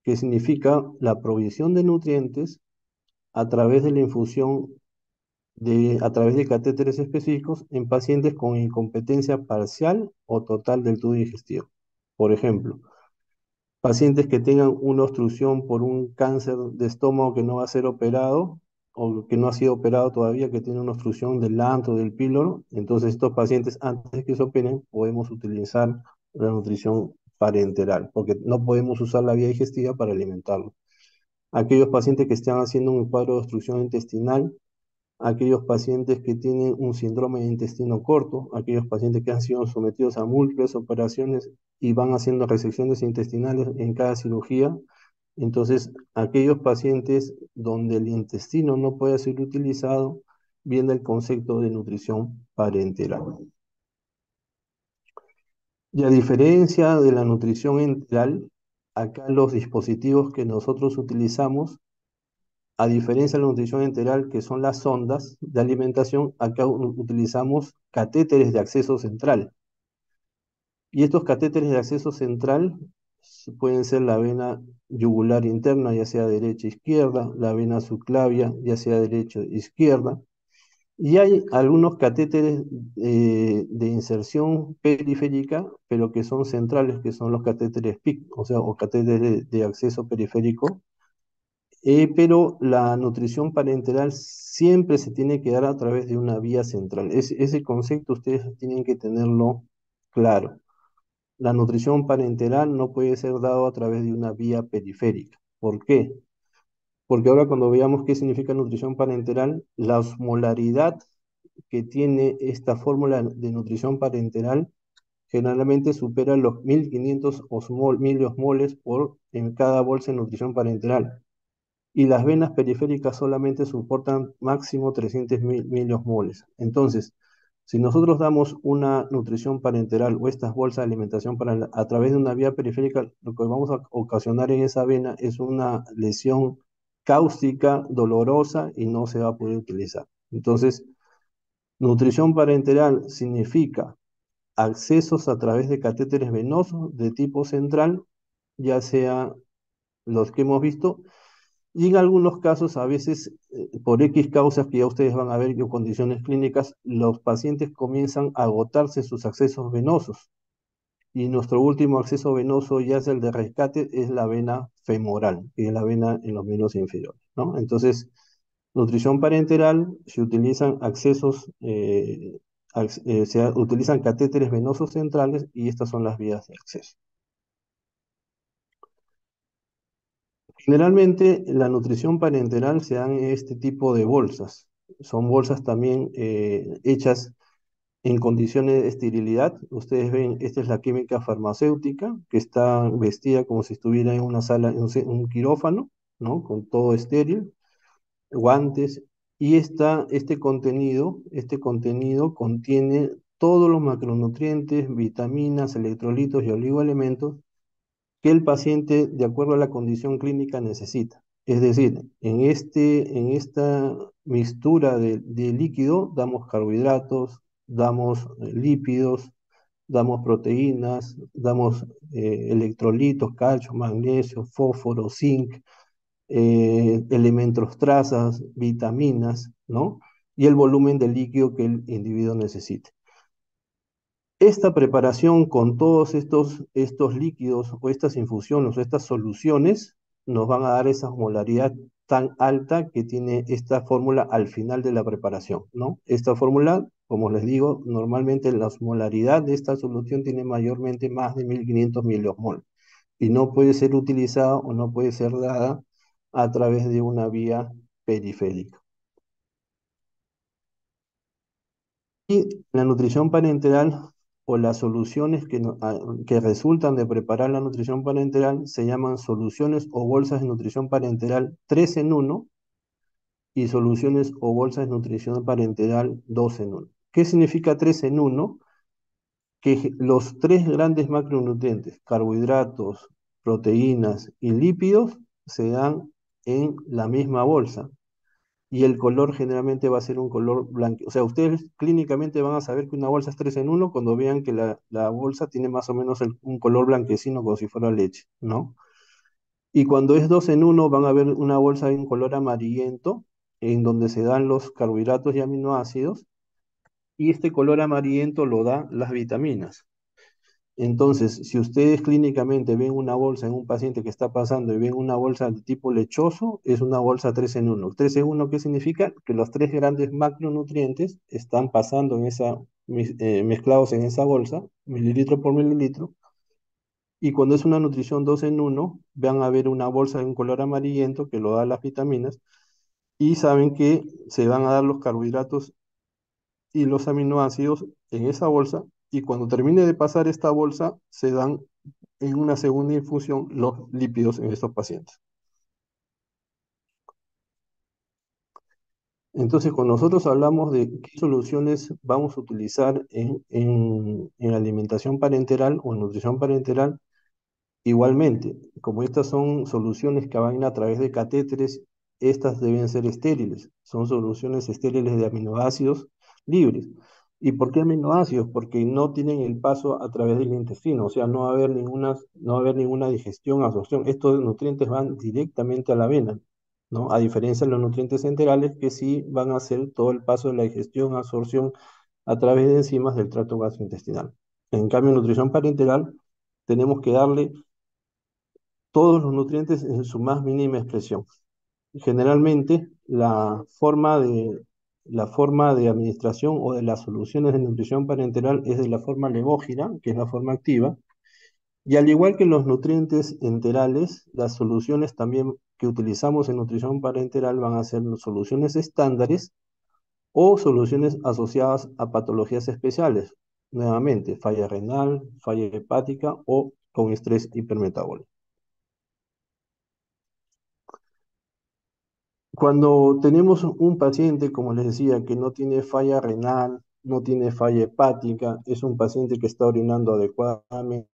que significa la provisión de nutrientes a través de la infusión a través de catéteres específicos en pacientes con incompetencia parcial o total del tubo digestivo. Por ejemplo, pacientes que tengan una obstrucción por un cáncer de estómago que no va a ser operado o que no ha sido operado todavía, que tiene una obstrucción del antro, del píloro. Entonces, estos pacientes, antes de que se operen, podemos utilizar la nutrición parenteral, porque no podemos usar la vía digestiva para alimentarlo. Aquellos pacientes que están haciendo un cuadro de obstrucción intestinal, aquellos pacientes que tienen un síndrome de intestino corto, aquellos pacientes que han sido sometidos a múltiples operaciones y van haciendo resecciones intestinales en cada cirugía. Entonces, aquellos pacientes donde el intestino no puede ser utilizado, viene el concepto de nutrición parenteral. Y a diferencia de la nutrición enteral, acá los dispositivos que nosotros utilizamos, a diferencia de la nutrición enteral, que son las sondas de alimentación, acá utilizamos catéteres de acceso central. Y estos catéteres de acceso central pueden ser la vena yugular interna, ya sea derecha e izquierda, la vena subclavia, ya sea derecha e izquierda. Y hay algunos catéteres de inserción periférica, pero que son centrales, que son los catéteres PIC, o sea, o catéteres de acceso periférico, pero la nutrición parenteral siempre se tiene que dar a través de una vía central. Ese concepto ustedes tienen que tenerlo claro. La nutrición parenteral no puede ser dado a través de una vía periférica. ¿Por qué? Porque ahora cuando veamos qué significa nutrición parenteral, la osmolaridad que tiene esta fórmula de nutrición parenteral generalmente supera los 1500 miliosmoles en cada bolsa de nutrición parenteral, y las venas periféricas solamente soportan máximo 300 miliosmoles. Entonces, si nosotros damos una nutrición parenteral o estas bolsas de alimentación a través de una vía periférica, lo que vamos a ocasionar en esa vena es una lesión cáustica, dolorosa, y no se va a poder utilizar. Entonces, nutrición parenteral significa accesos a través de catéteres venosos de tipo central, ya sea los que hemos visto, y en algunos casos, a veces, por X causas que ya ustedes van a ver, o condiciones clínicas, los pacientes comienzan a agotarse sus accesos venosos. Y nuestro último acceso venoso, ya es el de rescate, es la vena femoral, que es la vena en los miembros inferiores, ¿no? Entonces, nutrición parenteral, se utilizan se utilizan catéteres venosos centrales, y estas son las vías de acceso. Generalmente la nutrición parenteral se dan en este tipo de bolsas. Son bolsas también hechas en condiciones de esterilidad. Ustedes ven, esta es la química farmacéutica que está vestida como si estuviera en una sala, en un quirófano, ¿no? Con todo estéril, guantes. Y este contenido contiene todos los macronutrientes, vitaminas, electrolitos y oligoelementos que el paciente, de acuerdo a la condición clínica, necesita. Es decir, en esta mixtura de líquido damos carbohidratos, damos lípidos, damos proteínas, damos electrolitos, calcio, magnesio, fósforo, zinc, elementos trazas, vitaminas, ¿no? Y el volumen de líquido que el individuo necesite. Esta preparación con todos estos líquidos o estas infusiones o estas soluciones nos van a dar esa osmolaridad tan alta que tiene esta fórmula al final de la preparación, ¿no? Esta fórmula, como les digo, normalmente la osmolaridad de esta solución tiene mayormente más de 1500 miliosmol y no puede ser utilizada o no puede ser dada a través de una vía periférica. Y la nutrición parenteral o las soluciones que resultan de preparar la nutrición parenteral se llaman soluciones o bolsas de nutrición parenteral 3 en uno y soluciones o bolsas de nutrición parenteral 2 en uno. ¿Qué significa 3 en uno? Que los tres grandes macronutrientes, carbohidratos, proteínas y lípidos, se dan en la misma bolsa y el color generalmente va a ser un color blanco. O sea, ustedes clínicamente van a saber que una bolsa es 3 en uno cuando vean que la bolsa tiene más o menos un color blanquecino como si fuera leche, ¿no? Y cuando es 2 en uno van a ver una bolsa de un color amarillento en donde se dan los carbohidratos y aminoácidos y este color amarillento lo da las vitaminas. Entonces, si ustedes clínicamente ven una bolsa en un paciente que está pasando y ven una bolsa de tipo lechoso, es una bolsa 3 en uno. 3 en uno, ¿qué significa? Que los tres grandes macronutrientes están pasando mezclados en esa bolsa, mililitro por mililitro. Y cuando es una nutrición 2 en uno, van a ver una bolsa de un color amarillento que lo da las vitaminas y saben que se van a dar los carbohidratos y los aminoácidos en esa bolsa. Y cuando termine de pasar esta bolsa, se dan en una segunda infusión los lípidos en estos pacientes. Entonces, cuando nosotros hablamos de qué soluciones vamos a utilizar en alimentación parenteral o en nutrición parenteral, igualmente, como estas son soluciones que van a través de catéteres, estas deben ser estériles. Son soluciones estériles de aminoácidos libres. ¿Y por qué aminoácidos? Porque no tienen el paso a través del intestino, o sea, no va a haber ninguna digestión, absorción. Estos nutrientes van directamente a la vena, ¿no? A diferencia de los nutrientes enterales que sí van a hacer todo el paso de la digestión, absorción a través de enzimas del tracto gastrointestinal. En cambio, en nutrición parenteral tenemos que darle todos los nutrientes en su más mínima expresión. Generalmente, la forma de administración o de las soluciones de nutrición parenteral es de la forma levógira, que es la forma activa, y al igual que los nutrientes enterales, las soluciones también que utilizamos en nutrición parenteral van a ser soluciones estándares o soluciones asociadas a patologías especiales, nuevamente, falla renal, falla hepática o con estrés hipermetabólico. Cuando tenemos un paciente, como les decía, que no tiene falla renal, no tiene falla hepática, es un paciente que está orinando adecuadamente,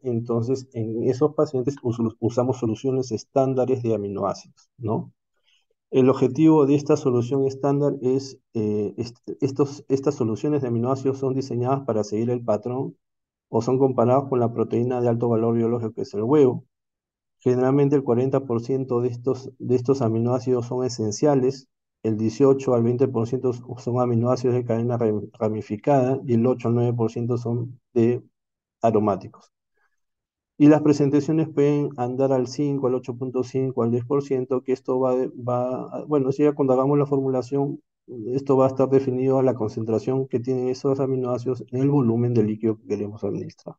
entonces en esos pacientes usamos soluciones estándares de aminoácidos, ¿no? El objetivo de esta solución estándar es, estas soluciones de aminoácidos son diseñadas para seguir el patrón o son comparados con la proteína de alto valor biológico que es el huevo. Generalmente el 40% de estos aminoácidos son esenciales, el 18 al 20% son aminoácidos de cadena ramificada y el 8 al 9% son de aromáticos. Y las presentaciones pueden andar al 5, al 8.5, al 10%, que esto bueno, ya cuando hagamos la formulación, esto va a estar definido a la concentración que tienen esos aminoácidos en el volumen de líquido que queremos administrar.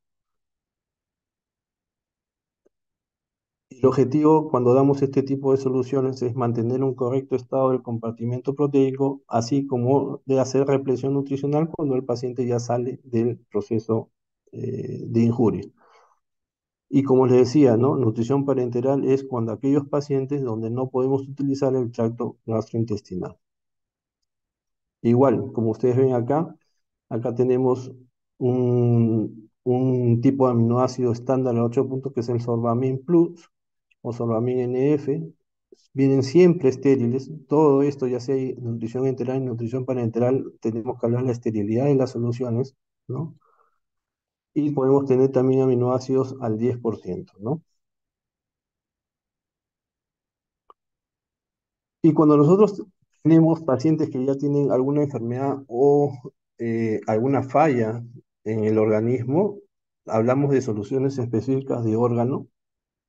El objetivo cuando damos este tipo de soluciones es mantener un correcto estado del compartimento proteico, así como de hacer represión nutricional cuando el paciente ya sale del proceso de injuria. Y como les decía, ¿no? Nutrición parenteral es cuando aquellos pacientes donde no podemos utilizar el tracto gastrointestinal. Igual, como ustedes ven acá, acá tenemos un tipo de aminoácido estándar a 8 puntos que es el Sorbamin Plus o Sorbamin NF. Vienen siempre estériles. Todo esto, ya sea nutrición enteral y nutrición parenteral, tenemos que hablar de la esterilidad de las soluciones, ¿no? Y podemos tener también aminoácidos al 10%, ¿no? Y cuando nosotros tenemos pacientes que ya tienen alguna enfermedad o alguna falla en el organismo, hablamos de soluciones específicas de órgano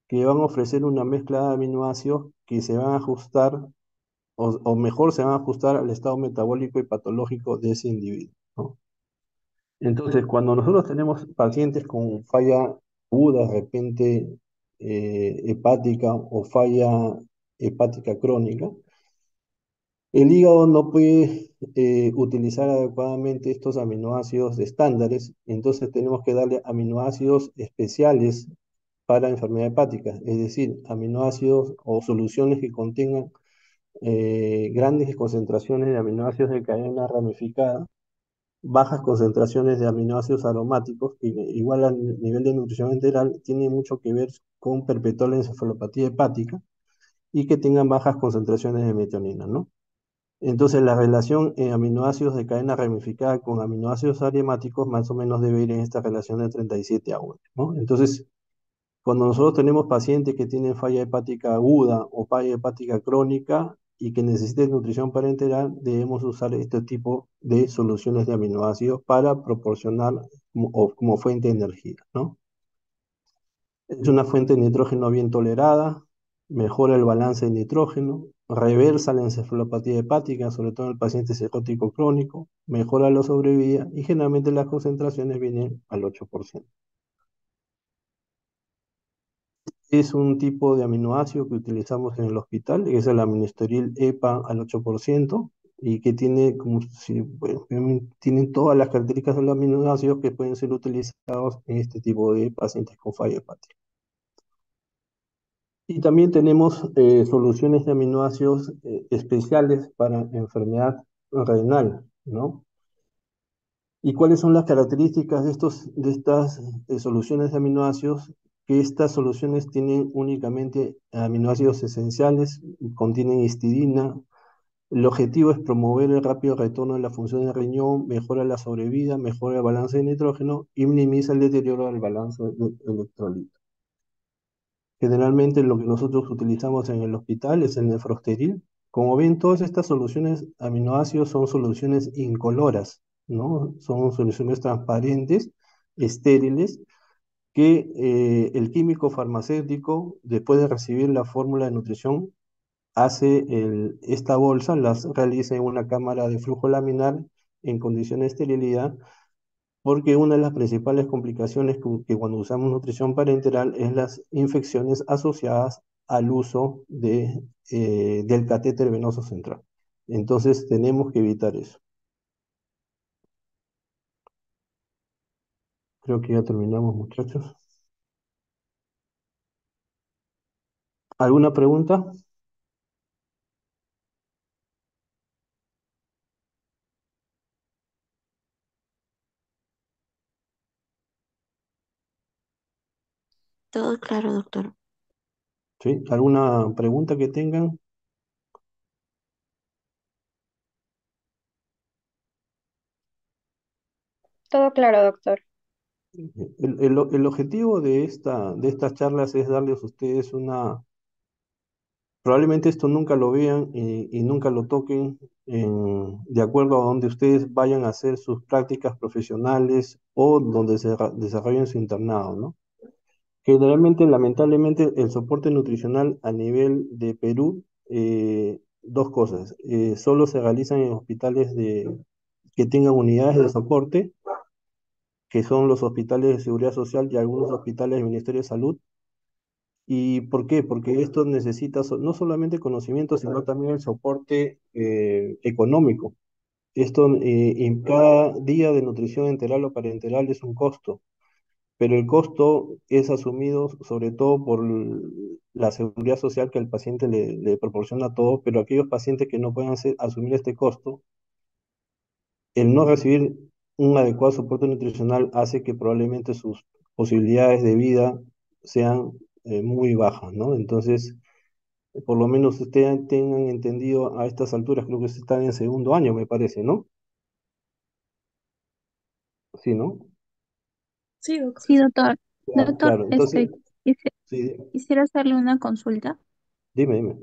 que van a ofrecer una mezcla de aminoácidos que se van a ajustar o mejor se van a ajustar al estado metabólico y patológico de ese individuo, ¿no? Entonces, cuando nosotros tenemos pacientes con falla aguda, de repente hepática o falla hepática crónica, el hígado no puede utilizar adecuadamente estos aminoácidos estándares, entonces tenemos que darle aminoácidos especiales para enfermedad hepática, es decir, aminoácidos o soluciones que contengan grandes concentraciones de aminoácidos de cadena ramificada, bajas concentraciones de aminoácidos aromáticos, que igual a nivel de nutrición enteral tiene mucho que ver con perpetuar la encefalopatía hepática y que tengan bajas concentraciones de metionina, ¿no? Entonces, la relación en aminoácidos de cadena ramificada con aminoácidos aromáticos más o menos debe ir en esta relación de 37 a 1, ¿no? Entonces, cuando nosotros tenemos pacientes que tienen falla hepática aguda o falla hepática crónica y que necesiten nutrición parenteral, debemos usar este tipo de soluciones de aminoácidos para proporcionar como fuente de energía, ¿no? Es una fuente de nitrógeno bien tolerada, mejora el balance de nitrógeno, reversa la encefalopatía hepática, sobre todo en el paciente cirrótico crónico, mejora la sobrevida y generalmente las concentraciones vienen al 8%. Es un tipo de aminoácido que utilizamos en el hospital, es el aminostiril EPA al 8% y que tiene, como si, bueno, tienen todas las características de los aminoácidos que pueden ser utilizados en este tipo de pacientes con falla hepática. Y también tenemos soluciones de aminoácidos especiales para enfermedad renal, ¿no? ¿Y cuáles son las características de estas soluciones de aminoácidos? Que estas soluciones tienen únicamente aminoácidos esenciales, contienen histidina. El objetivo es promover el rápido retorno de la función del riñón, mejora la sobrevida, mejora el balance de nitrógeno y minimiza el deterioro del balance de electrolitos. Generalmente lo que nosotros utilizamos en el hospital es el nefrosteril. Como ven, todas estas soluciones aminoácidos son soluciones incoloras, ¿no? Son soluciones transparentes, estériles, que el químico farmacéutico, después de recibir la fórmula de nutrición, hace esta bolsa, las realiza en una cámara de flujo laminar en condiciones de esterilidad porque una de las principales complicaciones que cuando usamos nutrición parenteral es las infecciones asociadas al uso del catéter venoso central. Entonces tenemos que evitar eso. Creo que ya terminamos, muchachos. ¿Alguna pregunta? Todo claro, doctor. ¿Sí? ¿Alguna pregunta que tengan? Todo claro, doctor. El objetivo de estas charlas es darles a ustedes probablemente esto nunca lo vean y nunca lo toquen de acuerdo a donde ustedes vayan a hacer sus prácticas profesionales o donde se desarrollen su internado, ¿no? Generalmente, lamentablemente, el soporte nutricional a nivel de Perú, dos cosas, solo se realizan en hospitales que tengan unidades de soporte, que son los hospitales de seguridad social y algunos hospitales del Ministerio de Salud, ¿Y por qué? Porque esto necesita no solamente conocimiento, sino también el soporte económico. Esto, en cada día de nutrición enteral o parenteral es un costo, pero el costo es asumido sobre todo por la seguridad social que el paciente le proporciona a todos, pero aquellos pacientes que no puedan asumir este costo, el no recibir un adecuado soporte nutricional hace que probablemente sus posibilidades de vida sean muy bajas, ¿no? Entonces, por lo menos ustedes tengan entendido a estas alturas, creo que están en segundo año, me parece, ¿no? Sí, ¿no? Sí, doctor. Sí, doctor. Claro, Doctor, claro. Entonces, sí, quisiera hacerle una consulta. dime.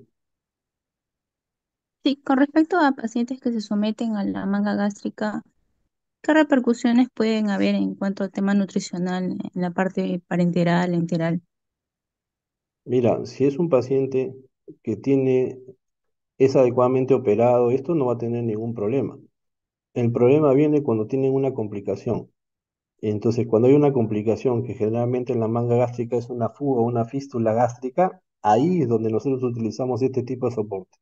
Sí, con respecto a pacientes que se someten a la manga gástrica, ¿qué repercusiones pueden haber en cuanto al tema nutricional en la parte parenteral, enteral? Mira, si es un paciente que es adecuadamente operado, esto no va a tener ningún problema. El problema viene cuando tienen una complicación. Entonces, cuando hay una complicación, que generalmente en la manga gástrica es una fuga o una fístula gástrica, ahí es donde nosotros utilizamos este tipo de soporte.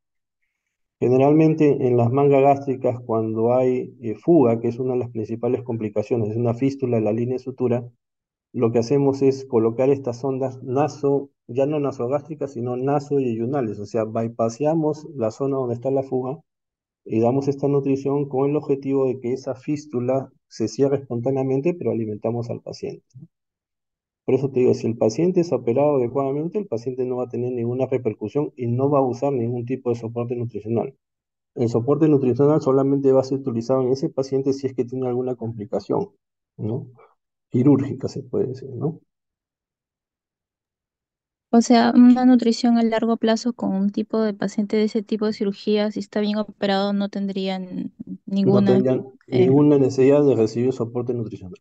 Generalmente en las mangas gástricas, cuando hay fuga, que es una de las principales complicaciones, es una fístula en la línea de sutura, lo que hacemos es colocar estas sondas ya no nasogástricas, sino nasoyeyunales, o sea, bypaseamos la zona donde está la fuga y damos esta nutrición con el objetivo de que esa fístula se cierre espontáneamente, pero alimentamos al paciente. Por eso te digo, si el paciente es operado adecuadamente, el paciente no va a tener ninguna repercusión y no va a usar ningún tipo de soporte nutricional. El soporte nutricional solamente va a ser utilizado en ese paciente si es que tiene alguna complicación, ¿no? Quirúrgica se puede decir, ¿no? O sea, una nutrición a largo plazo con un tipo de paciente de ese tipo de cirugía, si está bien operado, no tendrían No ninguna... tendrían eh, ninguna necesidad de recibir soporte nutricional.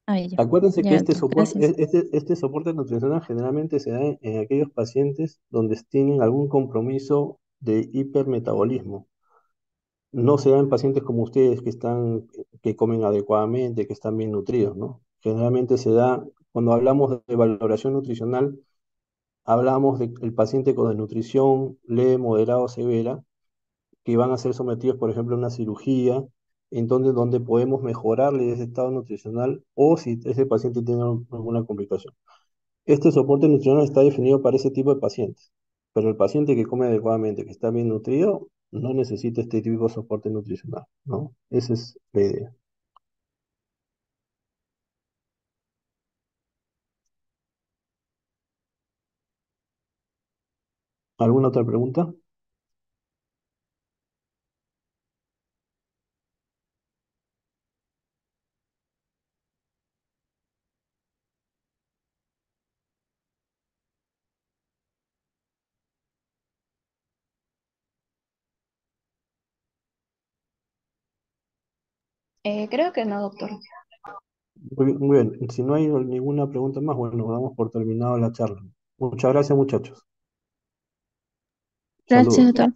Ya, Acuérdense que ya, doctor, gracias. este soporte nutricional generalmente se da en aquellos pacientes donde tienen algún compromiso de hipermetabolismo. No se da en pacientes como ustedes que comen adecuadamente, que están bien nutridos, ¿no? Generalmente se da, cuando hablamos de valoración nutricional, hablamos del paciente con desnutrición leve, moderada o severa, que van a ser sometidos, por ejemplo, a una cirugía, entonces donde podemos mejorarle ese estado nutricional o si ese paciente tiene alguna complicación. Este soporte nutricional está definido para ese tipo de pacientes, pero el paciente que come adecuadamente, que está bien nutrido, no necesita este tipo de soporte nutricional, ¿no? Esa es la idea. ¿Alguna otra pregunta? Creo que no, doctor. Muy bien, si no hay ninguna pregunta más, bueno, damos por terminado la charla. Muchas gracias, muchachos. Gracias, Saludos. doctor.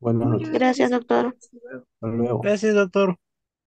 Buenas noches. Gracias, doctor. Hasta luego. Gracias, doctor.